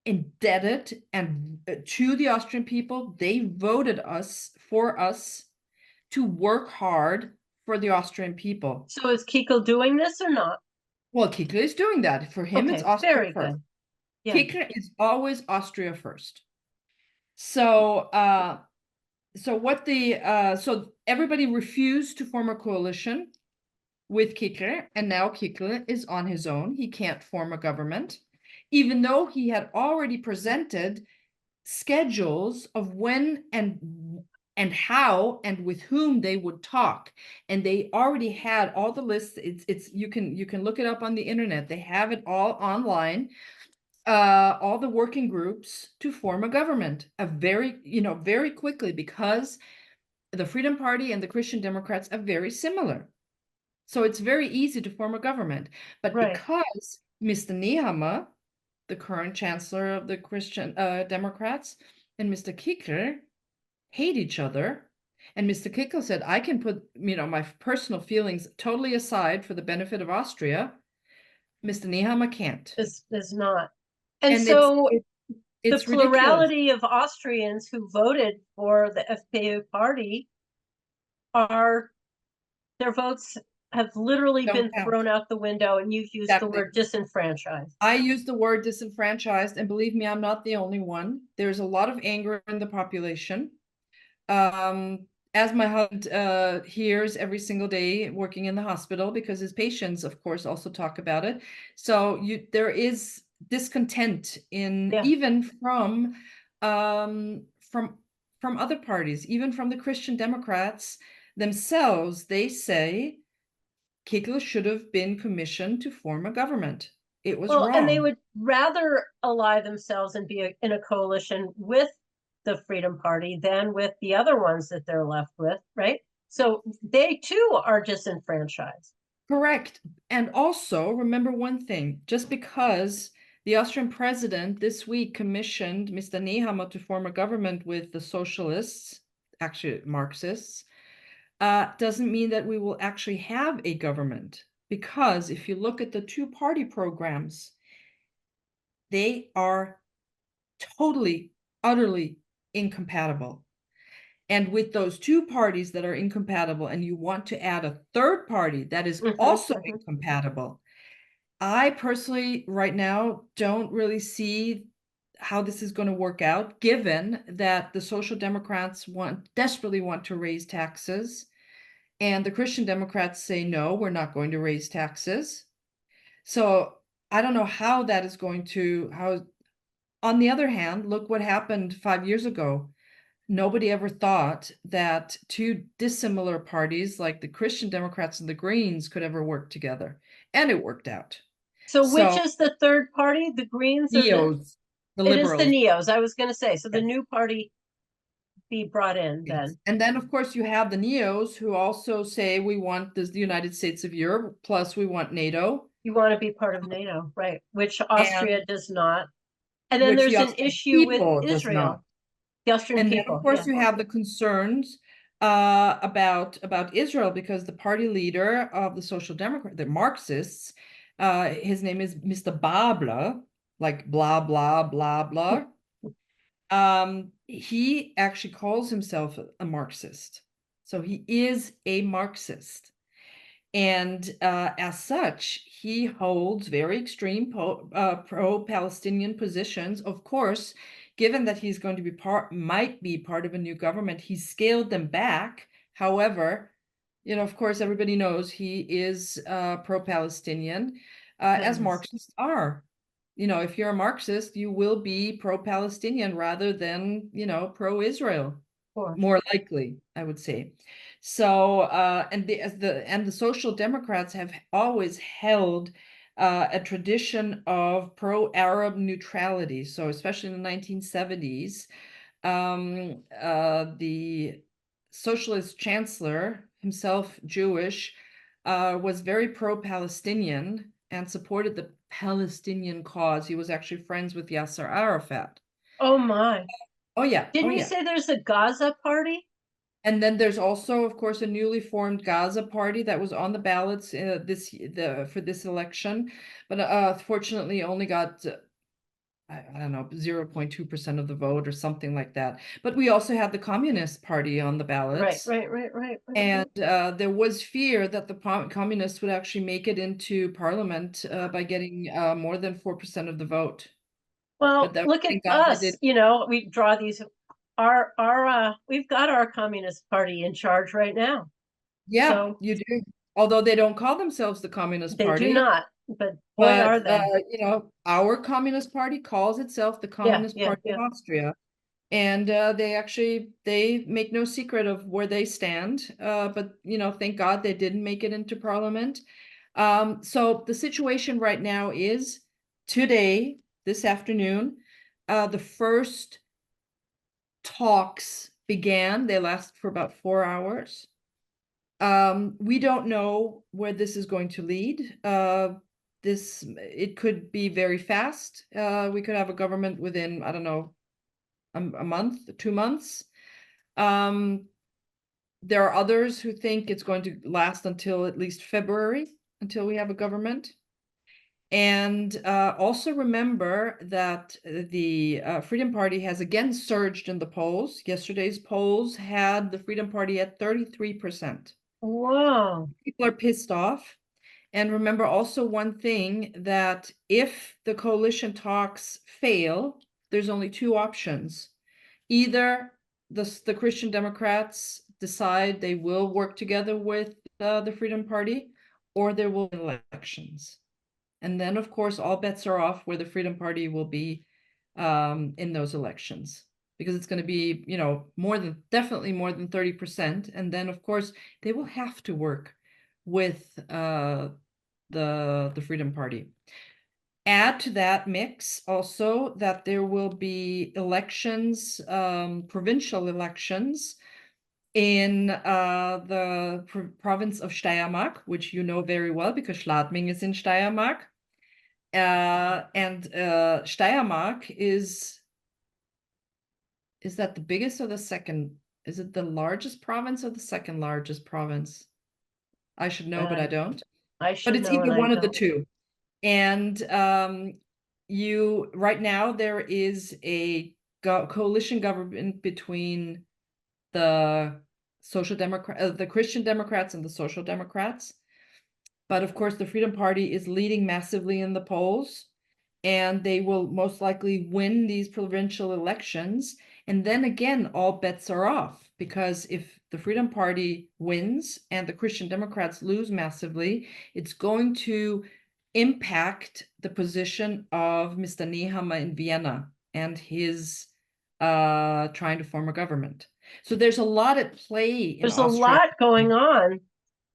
Speaker 2: indebted and to the Austrian people. They voted for us to work hard for the Austrian people.
Speaker 1: So is Kiko doing this or not?
Speaker 2: Well, Kikl is doing that. For him, it's Austria
Speaker 1: very
Speaker 2: first.
Speaker 1: good. Yeah.
Speaker 2: Kikl is always Austria first. So so everybody refused to form a coalition with Kikl, and now Kikl is on his own. He can't form a government, even though he had already presented schedules of when and how and with whom they would talk, and they already had all the lists. It's you can look it up on the internet. They have it all online. All the working groups to form a government, very quickly, because the Freedom Party and the Christian Democrats are very similar. So it's very easy to form a government. But because Mr. Nehammer, the current chancellor of the Christian Democrats, and Mr. Kickl hate each other, and Mr. Kickl said, I can put, my personal feelings totally aside for the benefit of Austria, Mr. Nehammer can't.
Speaker 1: Is not. And
Speaker 2: so
Speaker 1: the plurality of Austrians who voted for the FPÖ party their votes have literally been thrown out the window, and you've used the word disenfranchised.
Speaker 2: I use the word disenfranchised, and believe me, I'm not the only one. There's a lot of anger in the population. As my husband hears every single day working in the hospital, because his patients, of course, also talk about it. So there is discontent even from other parties, even from the Christian Democrats. themselves, they say Kickl should have been commissioned to form a government. It was
Speaker 1: Well, and they
Speaker 2: wrong.
Speaker 1: would rather ally themselves and be in a coalition with the Freedom Party than with the other ones that they're left with, right? So they too are disenfranchised.
Speaker 2: Correct. And also remember one thing, just because the Austrian president this week commissioned Mr. Nehammer to form a government with the socialists, actually Marxists, doesn't mean that we will actually have a government. Because if you look at the two-party programs, they are totally, utterly incompatible. And with those two parties that are incompatible, and you want to add a third party that is also incompatible, I personally, right now, don't really see how this is going to work out, given that the Social Democrats desperately want to raise taxes, and the Christian Democrats say, no, we're not going to raise taxes. So I don't know how that is going to, on the other hand, look what happened 5 years ago. Nobody ever thought that two dissimilar parties like the Christian Democrats and the Greens could ever work together. And it worked out.
Speaker 1: So which
Speaker 2: So
Speaker 1: is the third party? The Greens or
Speaker 2: the
Speaker 1: it is the
Speaker 2: liberals.
Speaker 1: Neos, I was going to say. So the
Speaker 2: Yes.
Speaker 1: new party be brought in
Speaker 2: Yes.
Speaker 1: then.
Speaker 2: And then, of course, you have the Neos who also say we want the United States of Europe, plus we want NATO.
Speaker 1: You want to be part of NATO, right? Which Austria
Speaker 2: And
Speaker 1: does not. And then
Speaker 2: which the
Speaker 1: there's an
Speaker 2: Austrian
Speaker 1: issue with
Speaker 2: people does not.
Speaker 1: Israel, the Austrian
Speaker 2: And then, of
Speaker 1: people.
Speaker 2: course,
Speaker 1: Yeah.
Speaker 2: you have the concerns about Israel, because the party leader of the Social Democrat, the Marxists, his name is Mr. Babler, like blah blah blah blah. He actually calls himself a Marxist, so he is a Marxist. And as such, he holds very extreme pro-Palestinian positions. Of course, given that he's going to be might be part of a new government, he's scaled them back. However, of course, everybody knows he is pro-Palestinian, as Marxists are. If you're a Marxist, you will be pro-Palestinian rather than, pro-Israel. More likely, I would say. So, and the Social Democrats have always held a tradition of pro-Arab neutrality. So, especially in the 1970s, the socialist chancellor, himself Jewish, was very pro-Palestinian and supported the Palestinian cause. He was actually friends with Yasser Arafat.
Speaker 1: Oh my.
Speaker 2: Oh yeah.
Speaker 1: Didn't you say there's a Gaza party?
Speaker 2: And then there's also, of course, a newly formed Gaza party that was on the ballots for this election, but fortunately only got I don't know 0.2% of the vote or something like that. But we also had the Communist Party on the ballots.
Speaker 1: Right.
Speaker 2: And there was fear that the communists would actually make it into parliament by getting more than 4% of the vote.
Speaker 1: Well, look at
Speaker 2: thank God they
Speaker 1: us.
Speaker 2: did.
Speaker 1: We draw these. We've got our Communist Party in charge right now.
Speaker 2: Yeah,
Speaker 1: so
Speaker 2: you do. Although they don't call themselves the Communist
Speaker 1: they
Speaker 2: Party.
Speaker 1: do not. But boy, are they.
Speaker 2: Our Communist Party calls itself the Communist Party of Austria. And they make no secret of where they stand. But, thank God they didn't make it into parliament. So the situation right now is today, this afternoon, the first talks began. They last for about 4 hours. We don't know where this is going to lead. It could be very fast. We could have a government within, I don't know, a month, 2 months. There are others who think it's going to last until at least February, until we have a government. And also remember that the Freedom Party has again surged in the polls. Yesterday's polls had the Freedom Party at 33%.
Speaker 1: Whoa.
Speaker 2: People are pissed off. And remember also one thing, that if the coalition talks fail, there's only two options. Either the Christian Democrats decide they will work together with the Freedom Party, or there will be elections. And then, of course, all bets are off where the Freedom Party will be in those elections. because it's going to be, you know, definitely more than 30%. And then, of course, they will have to work with the Freedom Party. Add to that mix also that there will be elections, provincial elections in the province of Steiermark, which you know very well because Schladming is in Steiermark. And Steiermark is that the biggest or the second? Is it the largest province or the second largest province? I should know, but I don't.
Speaker 1: I
Speaker 2: But
Speaker 1: should
Speaker 2: it's
Speaker 1: know, and
Speaker 2: either
Speaker 1: I
Speaker 2: one of the
Speaker 1: don't.
Speaker 2: two. And right now there is a coalition government between the the Christian Democrats and the Social Democrats. But of course, the Freedom Party is leading massively in the polls, and they will most likely win these provincial elections. And then again, all bets are off, because if the Freedom Party wins and the Christian Democrats lose massively, it's going to impact the position of Mr. Nehammer in Vienna and his trying to form a government. So there's a lot at play in
Speaker 1: There's a
Speaker 2: Austria.
Speaker 1: lot going on,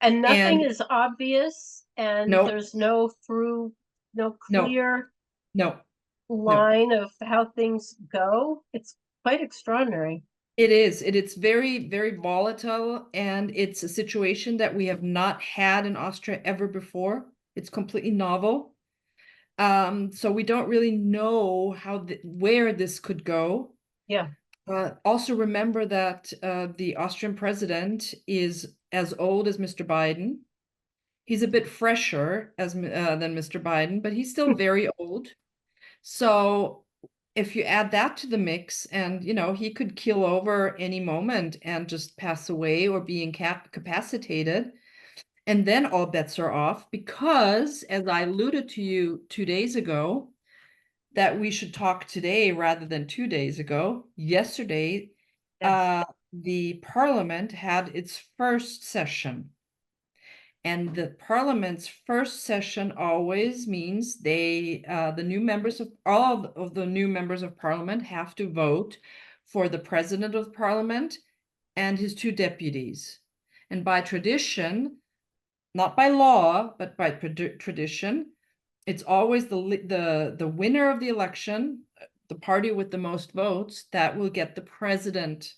Speaker 1: and nothing
Speaker 2: And
Speaker 1: is obvious, and
Speaker 2: no,
Speaker 1: there's no
Speaker 2: no,
Speaker 1: clear
Speaker 2: no, no.
Speaker 1: line of how things go. It's quite extraordinary.
Speaker 2: It is. It's very, very volatile, and it's a situation that we have not had in Austria ever before. It's completely novel. So we don't really know where this could go.
Speaker 1: Yeah.
Speaker 2: Also remember that the Austrian president is as old as Mr. Biden. He's a bit fresher than Mr. Biden, but he's still very old. So if you add that to the mix, and you know, he could keel over any moment and just pass away or be incapacitated, and then all bets are off, because as I alluded to you 2 days ago, that we should talk today rather than 2 days ago. Yesterday,
Speaker 1: Yes.
Speaker 2: the parliament had its first session. And the parliament's first session always means the new members of all of the new members of parliament have to vote for the president of parliament and his two deputies. And by tradition, not by law, but by tradition, it's always the winner of the election, the party with the most votes, that will get the president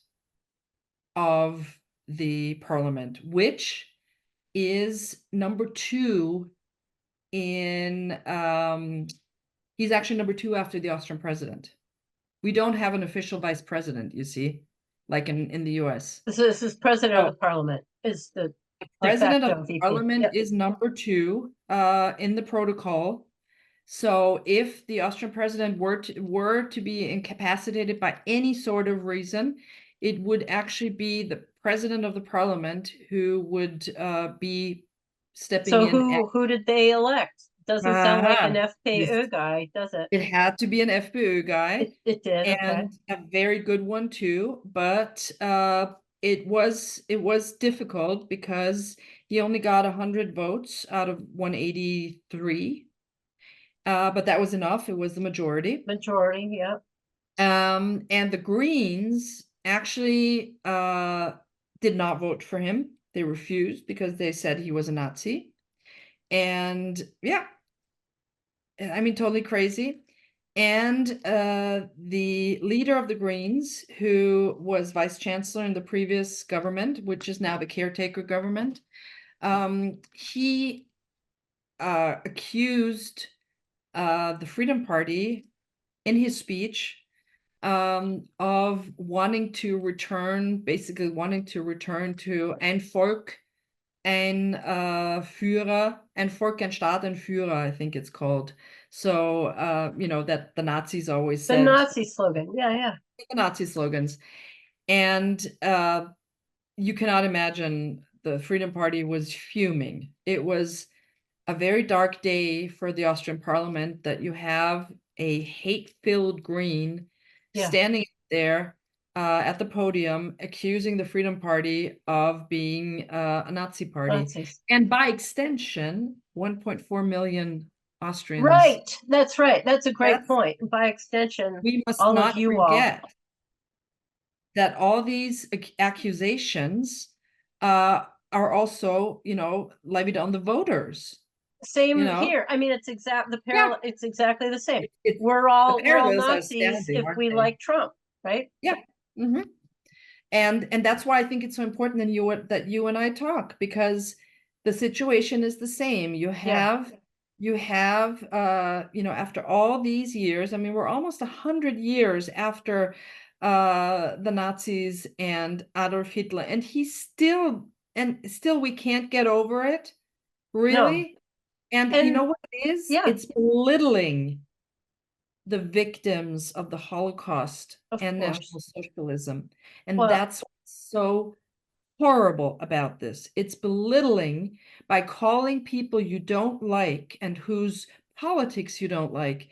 Speaker 2: of the parliament, which is number 2 in he's actually number 2 after the Austrian president. We don't have an official vice president, you see, like in the US.
Speaker 1: This is president of the parliament, is the
Speaker 2: President
Speaker 1: de
Speaker 2: of
Speaker 1: facto
Speaker 2: the
Speaker 1: VP.
Speaker 2: parliament
Speaker 1: Yep.
Speaker 2: is number 2 in the protocol. So if the Austrian president were to be incapacitated by any sort of reason, it would actually be the president of the parliament who would be stepping
Speaker 1: So
Speaker 2: in.
Speaker 1: who did they elect? Doesn't sound like an
Speaker 2: This-
Speaker 1: FPÖ guy, does it?
Speaker 2: It had to be an FPÖ guy,
Speaker 1: It did, okay.
Speaker 2: and a very good one too. But it was difficult because he only got 100 votes out of 183. But that was enough. It was the majority.
Speaker 1: Majority, yeah.
Speaker 2: And the Greens actually did not vote for him. They refused because they said he was a Nazi. And yeah, I mean, totally crazy. And the leader of the Greens, who was vice chancellor in the previous government, which is now the caretaker government, he accused the Freedom Party in his speech of wanting to return to ein Volk, ein Führer, ein Volk, ein Staat, ein Führer, I think it's called. So, you know, that the Nazis always
Speaker 1: The
Speaker 2: said.
Speaker 1: Nazi slogan, yeah.
Speaker 2: The Nazi slogans. And you cannot imagine, the Freedom Party was fuming. It was a very dark day for the Austrian parliament, that you have a hate-filled Green standing there at the podium accusing the Freedom Party of being a Nazi party.
Speaker 1: Nazis.
Speaker 2: And by extension, 1.4 million Austrians.
Speaker 1: Right, that's right. That's a great point. By extension,
Speaker 2: we must
Speaker 1: all
Speaker 2: not
Speaker 1: of you
Speaker 2: forget that all these accusations are also, levied on the voters.
Speaker 1: Same here. I mean, it's
Speaker 2: Yeah.
Speaker 1: it's exactly the same.
Speaker 2: The
Speaker 1: We're all
Speaker 2: parallels are
Speaker 1: Nazis
Speaker 2: standing,
Speaker 1: if
Speaker 2: aren't
Speaker 1: we
Speaker 2: they?
Speaker 1: like Trump, right?
Speaker 2: Yeah. And that's why I think it's so important that you and I talk, because the situation is the same. You have after all these years, I mean, we're almost 100 years after the Nazis and Adolf Hitler, and still we can't get over it, really. And you know what it is?
Speaker 1: Yeah.
Speaker 2: It's belittling the victims of the Holocaust and National Socialism. And that's what's so horrible about this. It's belittling by calling people you don't like and whose politics you don't like,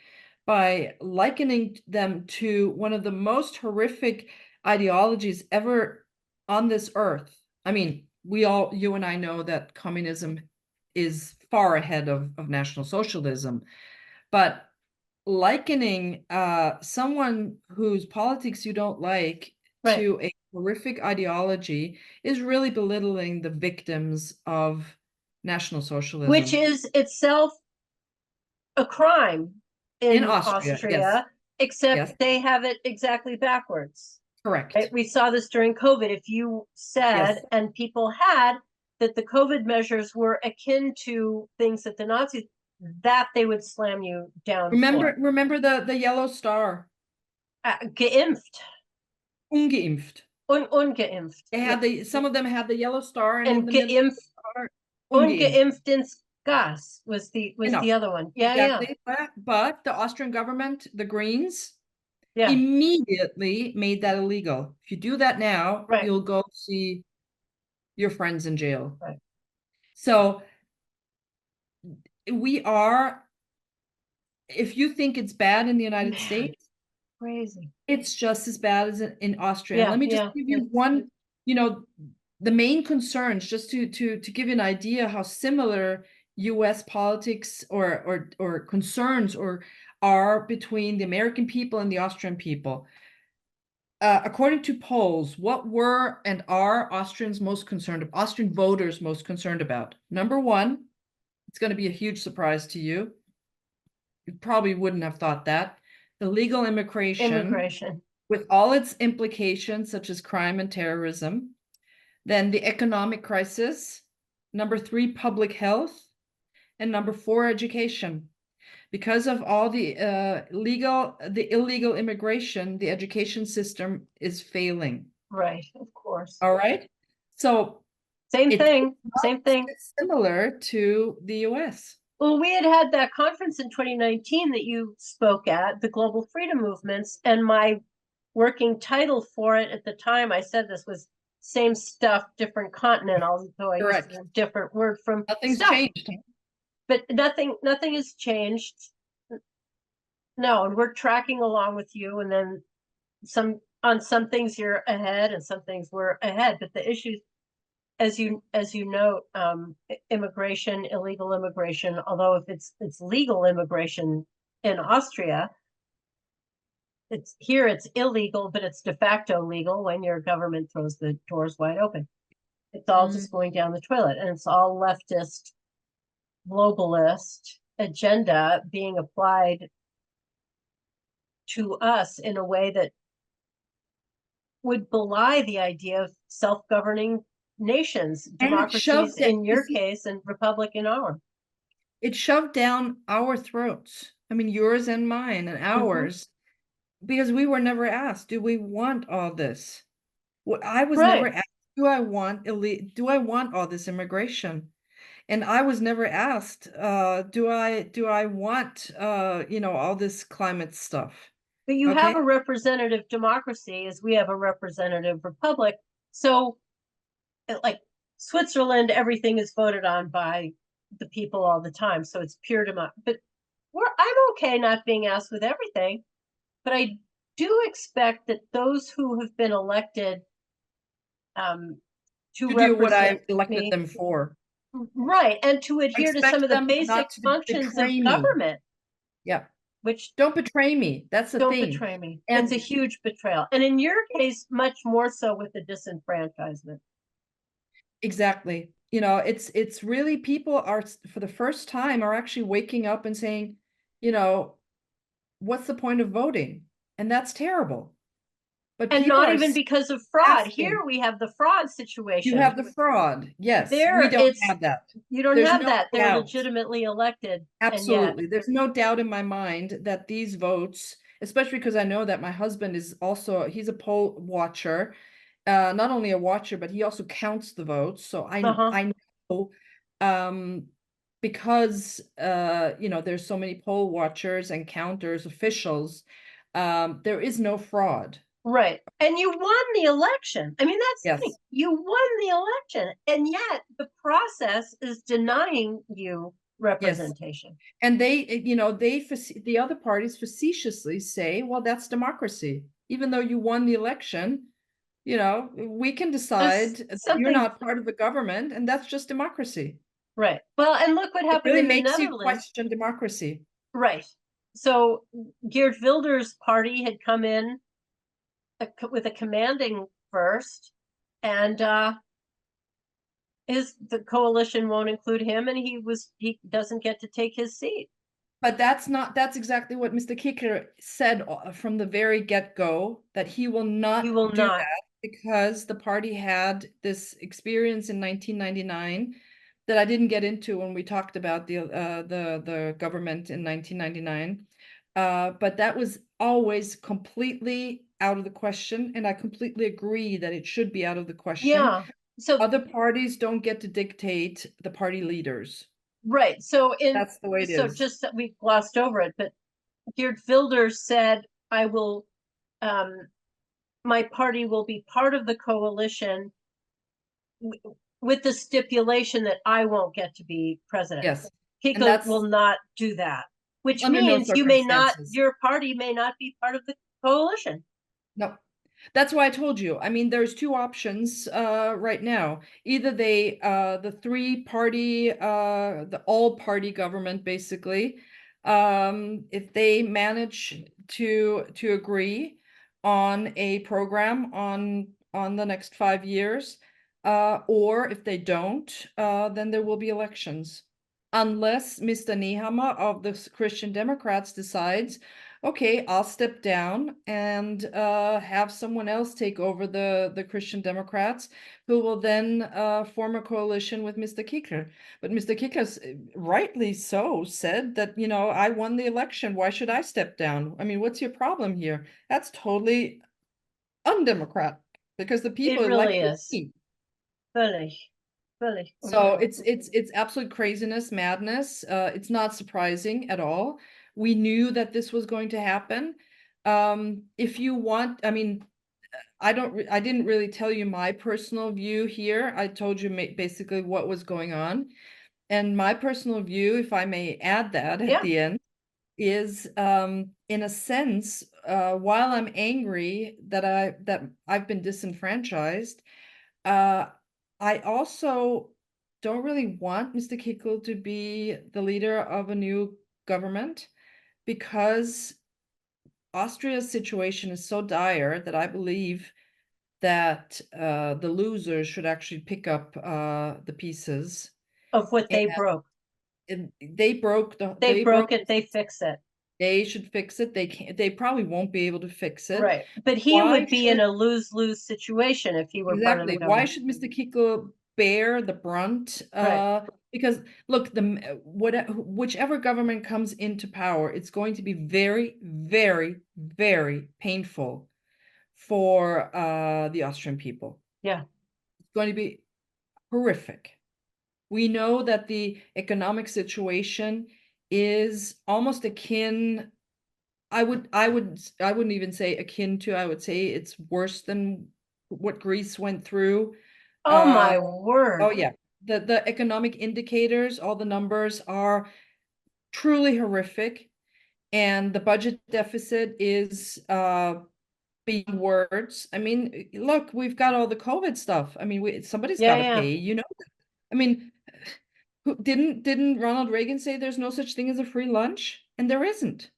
Speaker 2: by likening them to one of the most horrific ideologies ever on this earth. I mean, you and I know that communism is far ahead of National Socialism, but likening someone whose politics you don't like to a horrific ideology is really belittling the victims of National Socialism.
Speaker 1: Which is itself a crime in
Speaker 2: Austria, yes.
Speaker 1: Except they have it exactly backwards.
Speaker 2: Correct.
Speaker 1: Right? We saw this during COVID. If you said, and people had, that the COVID measures were akin to things that the Nazis, that they would slam you down.
Speaker 2: Remember the yellow star.
Speaker 1: Geimpft.
Speaker 2: Ungeimpft.
Speaker 1: Ungeimpft.
Speaker 2: They had some of them had the yellow star,
Speaker 1: and geimpft. Ungeimpft ins Gas was the other one.
Speaker 2: Exactly. But the Austrian government, the Greens, immediately made that illegal. If you do that now, you'll go see your friends in jail.
Speaker 1: Right.
Speaker 2: So if you think it's bad in the United States,
Speaker 1: crazy.
Speaker 2: It's just as bad as in Austria. Let me just give you one, the main concerns, just to give you an idea how similar US politics or concerns are between the American people and the Austrian people. According to polls, what were and are Austrian voters most concerned about? Number one, it's going to be a huge surprise to you. You probably wouldn't have thought that. Illegal immigration with all its implications, such as crime and terrorism. Then the economic crisis. Number 3, public health. And number 4, education. Because of all the illegal immigration, the education system is failing.
Speaker 1: Right, of course.
Speaker 2: All right. So
Speaker 1: same thing.
Speaker 2: Similar to the US.
Speaker 1: Well, we had that conference in 2019 that you spoke at, the Global Freedom Movements, and my working title for it at the time, I said this was same stuff, different continent, although I used a different word from
Speaker 2: Nothing's changed.
Speaker 1: But nothing has changed. No, and we're tracking along with you, and then on some things you're ahead and some things we're ahead, but the issues, as you note, immigration, illegal immigration, although if it's legal immigration in Austria, it's illegal, but it's de facto legal when your government throws the doors wide open. It's all just going down the toilet, and it's all leftist, globalist agenda being applied to us in a way that would belie the idea of self-governing nations, democracies in your case, and republic in ours.
Speaker 2: It shoved down our throats. I mean, yours and mine and ours, because we were never asked, do we want all this? I was never asked, do I want all this immigration? And I was never asked, do I want all this climate stuff?
Speaker 1: But you have a representative democracy, as we have a representative republic. So, like Switzerland, everything is voted on by the people all the time. So it's pure democracy. But I'm okay not being asked with everything. But I do expect that those who have been elected to
Speaker 2: do what I elected them for.
Speaker 1: Right, and to adhere to some of the basic functions of government.
Speaker 2: Yeah.
Speaker 1: which
Speaker 2: Don't betray me. That's the
Speaker 1: don't
Speaker 2: thing.
Speaker 1: betray me.
Speaker 2: And
Speaker 1: it's a huge betrayal. And in your case, much more so with the disenfranchisement.
Speaker 2: exactly. It's really people are for the first time are actually waking up and saying, what's the point of voting? And that's terrible. But
Speaker 1: And
Speaker 2: people
Speaker 1: not
Speaker 2: are
Speaker 1: even because of fraud.
Speaker 2: asking.
Speaker 1: Here we have the fraud
Speaker 2: You
Speaker 1: situation.
Speaker 2: have the fraud. Yes, we
Speaker 1: There,
Speaker 2: don't have that.
Speaker 1: you don't
Speaker 2: There's
Speaker 1: have
Speaker 2: no
Speaker 1: that. They're
Speaker 2: doubt.
Speaker 1: legitimately elected. And yet,
Speaker 2: Absolutely. There's no doubt in my mind that these votes, especially because I know that my husband is also, he's a poll watcher, not only a watcher, but he also counts the votes. So I know, because there's so many poll watchers and counters, officials, there is no fraud.
Speaker 1: right. And you won the election. I mean, that's the
Speaker 2: Yes.
Speaker 1: thing. You won the election. And yet the process is denying you representation.
Speaker 2: And the other parties facetiously say, well, that's democracy. Even though you won the election, we can decide that you're not part of the government, and that's just democracy.
Speaker 1: Right. Well, and look what
Speaker 2: It
Speaker 1: happened
Speaker 2: really
Speaker 1: in the
Speaker 2: makes you
Speaker 1: Netherlands.
Speaker 2: question democracy.
Speaker 1: Right. So Geert Wilders' party had come in with a commanding first, and the coalition won't include him, and he doesn't get to take his seat.
Speaker 2: But that's exactly what Mr. Kicker said from the very get-go, that he will not do that because the party had this experience in 1999 that I didn't get into when we talked about the government in 1999. But that was always completely out of the question, and I completely agree that it should be out of the question.
Speaker 1: Yeah. So
Speaker 2: other parties don't get to dictate the party leaders.
Speaker 1: Right. So
Speaker 2: that's the way it
Speaker 1: so
Speaker 2: is.
Speaker 1: just that we glossed over it, but Geert Wilders said, I will my party will be part of the coalition with the stipulation that I won't get to be president.
Speaker 2: Yes.
Speaker 1: Kiko will not do that, which means your party may not be part of the coalition.
Speaker 2: No. That's why I told you. I mean, there's two options right now. Either the three-party, the all-party government, basically, if they manage to agree on a program on the next 5 years, or if they don't, then there will be elections. Unless Mr. Nehammer of the Christian Democrats decides, okay, I'll step down and have someone else take over the Christian Democrats, who will then form a coalition with Mr. Kicker. But Mr. Kicker, rightly so, said that, I won the election. Why should I step down? I mean, what's your problem here? That's totally undemocratic because the people
Speaker 1: really
Speaker 2: elected me.
Speaker 1: Really.
Speaker 2: So it's absolute craziness, madness. It's not surprising at all. We knew that this was going to happen. If you want, I mean, I didn't really tell you my personal view here. I told you basically what was going on. And my personal view, if I may add that at the end, is in a sense, while I'm angry that I've been disenfranchised, I also don't really want Mr. Kickl to be the leader of a new government, because Austria's situation is so dire that I believe that the losers should actually pick up the pieces
Speaker 1: of what they broke.
Speaker 2: They broke it, they fix it. They should fix it. They probably won't be able to fix it.
Speaker 1: Right. But he would be in a lose-lose situation if he were part of the government.
Speaker 2: Why should Mr. Kickl bear the brunt? Because look, whichever government comes into power, it's going to be very, very, very painful for the Austrian people. Yeah. It's going to be horrific. We know that the economic situation is almost akin. I wouldn't even say akin to, I would say it's worse than what Greece went through. Oh my word. Oh yeah. The economic indicators, all the numbers are truly horrific. And the budget deficit is beyond words. I mean, look, we've got all the COVID stuff. I mean, somebody's got to pay, I mean, didn't Ronald Reagan say there's no such thing as a free lunch? And there isn't.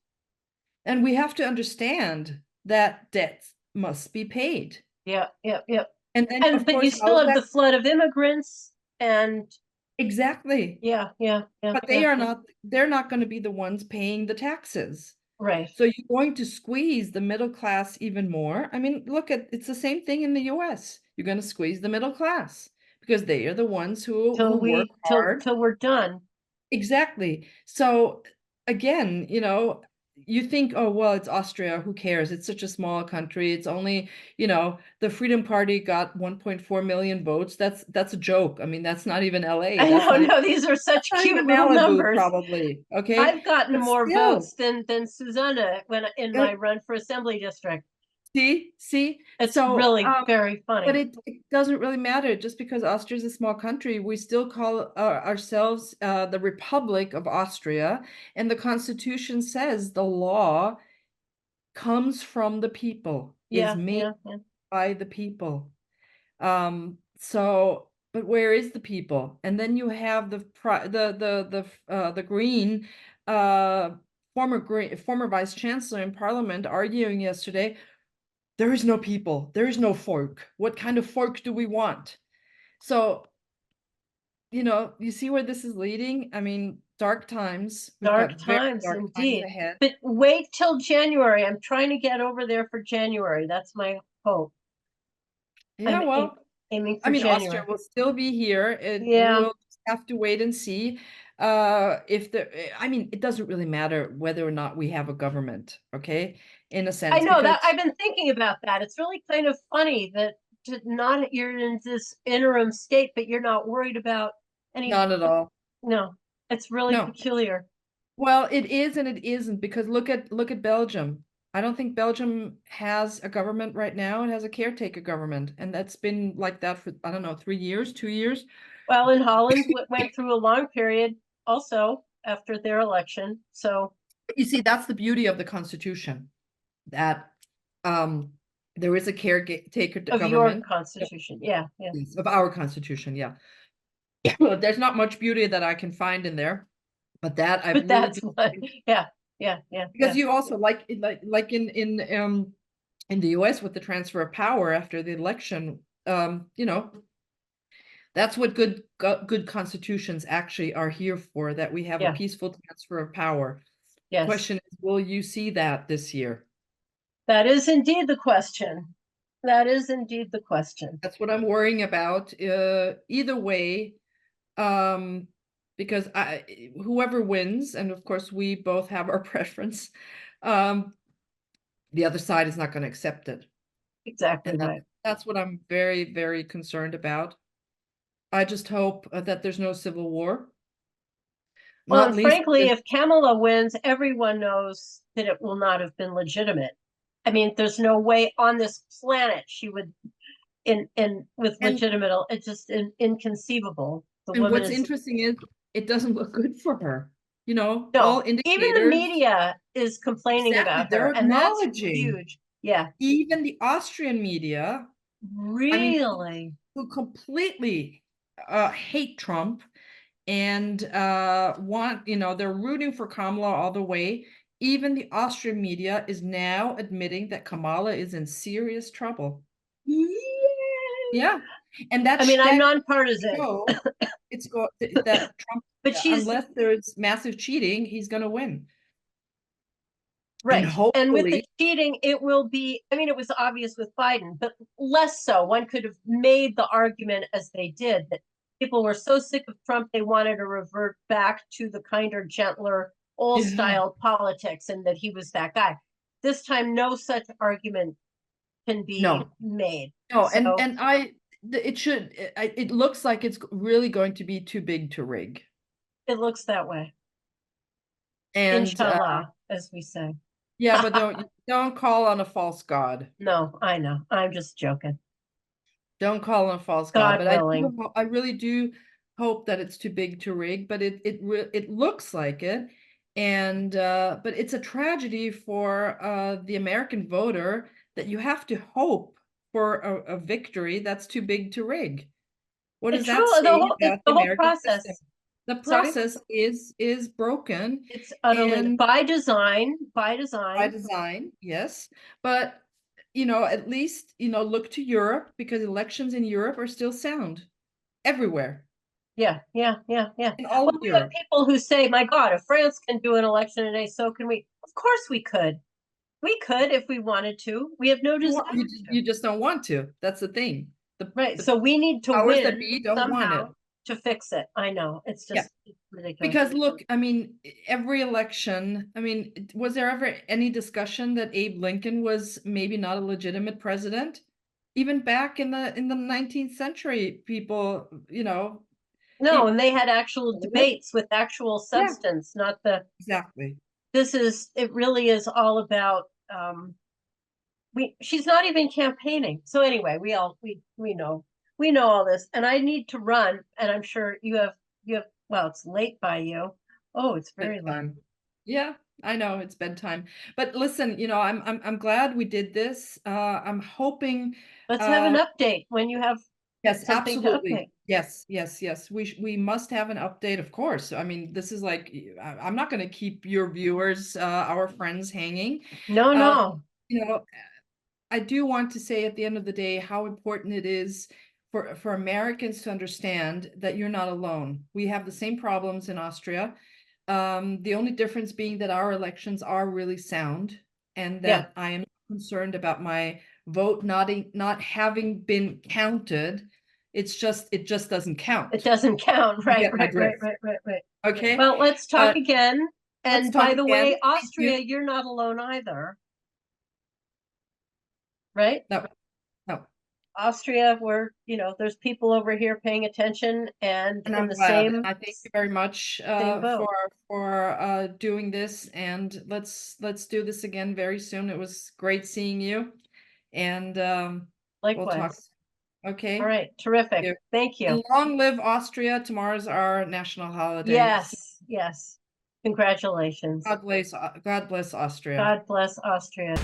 Speaker 2: And we have to understand that debts must be paid.
Speaker 1: Yeah, yeah, yeah.
Speaker 2: And then,
Speaker 1: And
Speaker 2: of
Speaker 1: but you
Speaker 2: course, how
Speaker 1: still
Speaker 2: is
Speaker 1: have the
Speaker 2: that?
Speaker 1: flood of immigrants and
Speaker 2: Exactly.
Speaker 1: yeah, yeah, yeah,
Speaker 2: But
Speaker 1: yeah, yeah.
Speaker 2: they're not going to be the ones paying the taxes.
Speaker 1: Right.
Speaker 2: So you're going to squeeze the middle class even more. I mean, look at it's the same thing in the US. You're going to squeeze the middle class because they are the ones who work hard.
Speaker 1: Till we're done.
Speaker 2: Exactly. So again, you think, oh, well, it's Austria, who cares? It's such a small country. It's only, the Freedom Party got 1.4 million votes. That's a joke. I mean, that's not even LA.
Speaker 1: I
Speaker 2: That's
Speaker 1: know,
Speaker 2: not even
Speaker 1: no, these are
Speaker 2: that's
Speaker 1: such
Speaker 2: not
Speaker 1: cute
Speaker 2: even
Speaker 1: little
Speaker 2: Malibu,
Speaker 1: numbers.
Speaker 2: probably. Okay.
Speaker 1: I've gotten
Speaker 2: But
Speaker 1: more
Speaker 2: still,
Speaker 1: votes than Susanna when in
Speaker 2: uh,
Speaker 1: my run for assembly district.
Speaker 2: see.
Speaker 1: It's
Speaker 2: So
Speaker 1: really very
Speaker 2: but
Speaker 1: funny.
Speaker 2: it doesn't really matter. Just because Austria is a small country, we still call ourselves the Republic of Austria. And the Constitution says the law comes from the people, is
Speaker 1: Yeah,
Speaker 2: made
Speaker 1: yeah, yeah.
Speaker 2: by the people. But where is the people? And then you have the Green former vice chancellor in parliament arguing yesterday, there is no people, there is no folk. What kind of folk do we want? So, you see where this is leading? I mean, dark times. We've
Speaker 1: Dark
Speaker 2: got very
Speaker 1: times
Speaker 2: dark times
Speaker 1: indeed.
Speaker 2: ahead.
Speaker 1: But wait till January. I'm trying to get over there for January. That's my hope.
Speaker 2: Yeah,
Speaker 1: I'm
Speaker 2: well,
Speaker 1: aiming
Speaker 2: I
Speaker 1: for
Speaker 2: mean, Austria
Speaker 1: January.
Speaker 2: will still be here.
Speaker 1: Yeah.
Speaker 2: We'll just have to wait and see. If I mean, it doesn't really matter whether or not we have a government, okay? In a
Speaker 1: I
Speaker 2: sense,
Speaker 1: know
Speaker 2: because
Speaker 1: that I've been thinking about that. It's really kind of funny that not you're in this interim state, but you're not worried about any.
Speaker 2: not at all.
Speaker 1: No, it's really
Speaker 2: No.
Speaker 1: peculiar.
Speaker 2: Well, it is and it isn't, because look at Belgium. I don't think Belgium has a government right now. It has a caretaker government, and that's been like that for, I don't know, 3 years, 2 years.
Speaker 1: Well, in Holland went through a long period also after their election. So
Speaker 2: You see, that's the beauty of the Constitution, that um there is a caretaker
Speaker 1: of your
Speaker 2: government.
Speaker 1: constitution, yeah, yeah.
Speaker 2: Yes, of our Constitution, yeah. Well, there's not much beauty that I can find in there, but that I've
Speaker 1: But
Speaker 2: really
Speaker 1: that's
Speaker 2: been,
Speaker 1: what, yeah, yeah, yeah,
Speaker 2: because
Speaker 1: yeah,
Speaker 2: you also like in the US with the transfer of power after the election, that's what good constitutions actually are here for, that we have a
Speaker 1: yeah,
Speaker 2: peaceful transfer of power.
Speaker 1: yes.
Speaker 2: Question is, will you see that this year?
Speaker 1: That is indeed the question. That is indeed the question.
Speaker 2: That's what I'm worrying about. Either way, um, because whoever wins, and of course we both have our preference, um, the other side is not going to accept it.
Speaker 1: Exactly
Speaker 2: And
Speaker 1: right.
Speaker 2: that's what I'm very, very concerned about. I just hope that there's no civil war,
Speaker 1: Well,
Speaker 2: not
Speaker 1: and
Speaker 2: least
Speaker 1: frankly,
Speaker 2: because,
Speaker 1: if Kamala wins, everyone knows that it will not have been legitimate. I mean, there's no way on this planet she would in with
Speaker 2: and
Speaker 1: legitimate. It's just inconceivable. The woman
Speaker 2: what's
Speaker 1: is
Speaker 2: interesting is it doesn't look good for her. All
Speaker 1: no. Even the
Speaker 2: indicators,
Speaker 1: media is complaining
Speaker 2: exactly,
Speaker 1: about
Speaker 2: they're
Speaker 1: her, and that's
Speaker 2: acknowledging,
Speaker 1: huge. Yeah,
Speaker 2: even the Austrian media, I mean,
Speaker 1: really.
Speaker 2: who completely hate Trump and they're rooting for Kamala all the way. Even the Austrian media is now admitting that Kamala is in serious trouble.
Speaker 1: Yay!
Speaker 2: Yeah. And that
Speaker 1: I mean, I'm nonpartisan,
Speaker 2: show that Trump,
Speaker 1: but she's
Speaker 2: unless there's massive cheating, he's going to win. And
Speaker 1: right. And with the
Speaker 2: hopefully,
Speaker 1: cheating, it will be, I mean, it was obvious with Biden, but less so. One could have made the argument as they did that people were so sick of Trump, they wanted to revert back to the kinder, gentler, old
Speaker 2: yeah,
Speaker 1: style politics and that he was that guy. This time, no such argument can be
Speaker 2: no,
Speaker 1: made.
Speaker 2: no.
Speaker 1: So
Speaker 2: It looks like it's really going to be too big to rig.
Speaker 1: it looks that way.
Speaker 2: And
Speaker 1: Inshallah, as we say.
Speaker 2: yeah, but don't call on a false god.
Speaker 1: No, I know. I'm just joking.
Speaker 2: Don't call on a false god.
Speaker 1: God
Speaker 2: But
Speaker 1: willing.
Speaker 2: I really do hope that it's too big to rig. But it looks like it, and but it's a tragedy for the American voter that you have to hope for a victory that's too big to rig. What
Speaker 1: It
Speaker 2: does that
Speaker 1: true.
Speaker 2: say
Speaker 1: It's
Speaker 2: about the
Speaker 1: the whole
Speaker 2: American system?
Speaker 1: process.
Speaker 2: The
Speaker 1: Sorry?
Speaker 2: process is broken
Speaker 1: It's utterly
Speaker 2: and
Speaker 1: by design,
Speaker 2: by design, yes. But at least, look to Europe, because elections in Europe are still sound everywhere
Speaker 1: Yeah, yeah, yeah, yeah.
Speaker 2: in all
Speaker 1: Well,
Speaker 2: of
Speaker 1: we have
Speaker 2: Europe.
Speaker 1: people who say, my God, if France can do an election today, so can we. Of course we could. We could if we wanted to. We have no desire
Speaker 2: You
Speaker 1: to.
Speaker 2: just don't want to. That's the thing.
Speaker 1: Right.
Speaker 2: The
Speaker 1: So we need to
Speaker 2: powers that
Speaker 1: win
Speaker 2: be don't want it.
Speaker 1: somehow to fix it. I know. It's
Speaker 2: Yeah.
Speaker 1: just ridiculous.
Speaker 2: Because look, I mean, every election, I mean, was there ever any discussion that Abe Lincoln was maybe not a legitimate president? Even back in the 19th century, people,
Speaker 1: No,
Speaker 2: it,
Speaker 1: and they had actual debates with actual
Speaker 2: yeah,
Speaker 1: substance, not the
Speaker 2: exactly.
Speaker 1: it really is all about she's not even campaigning. So anyway, we know all this. And I need to run, and I'm sure you have well, it's late by you. Oh, it's very late.
Speaker 2: Bedtime. Yeah, I know it's bedtime. But listen, I'm glad we did this. I'm hoping
Speaker 1: Let's have an update when you have
Speaker 2: yes,
Speaker 1: something to
Speaker 2: absolutely.
Speaker 1: update.
Speaker 2: Yes. We must have an update, of course. I mean, this is like I'm not going to keep your viewers, our friends hanging.
Speaker 1: No,
Speaker 2: Um,
Speaker 1: no.
Speaker 2: you know, I do want to say at the end of the day how important it is for Americans to understand that you're not alone. We have the same problems in Austria. The only difference being that our elections are really sound, and
Speaker 1: Yeah.
Speaker 2: that I am concerned about my vote not having been counted. It just doesn't count.
Speaker 1: It doesn't count.
Speaker 2: You
Speaker 1: Right,
Speaker 2: get my
Speaker 1: right, right,
Speaker 2: drift.
Speaker 1: right, right, right.
Speaker 2: Okay.
Speaker 1: Well, let's talk again.
Speaker 2: Let's
Speaker 1: And
Speaker 2: talk
Speaker 1: by the
Speaker 2: again.
Speaker 1: way,
Speaker 2: Thank you.
Speaker 1: Austria, you're not alone either. Right?
Speaker 2: No, no.
Speaker 1: Austria, there's people over here paying attention and
Speaker 2: And
Speaker 1: in
Speaker 2: I'm
Speaker 1: the
Speaker 2: glad. And
Speaker 1: same
Speaker 2: I thank you very much
Speaker 1: boat.
Speaker 2: for doing this. And let's do this again very soon. It was great seeing you. And we'll talk.
Speaker 1: Likewise.
Speaker 2: Okay.
Speaker 1: All right. Terrific.
Speaker 2: Yeah.
Speaker 1: Thank you.
Speaker 2: And long live Austria. Tomorrow's our national holiday.
Speaker 1: Yes. Yes. Congratulations.
Speaker 2: God bless Austria.
Speaker 1: God bless Austria.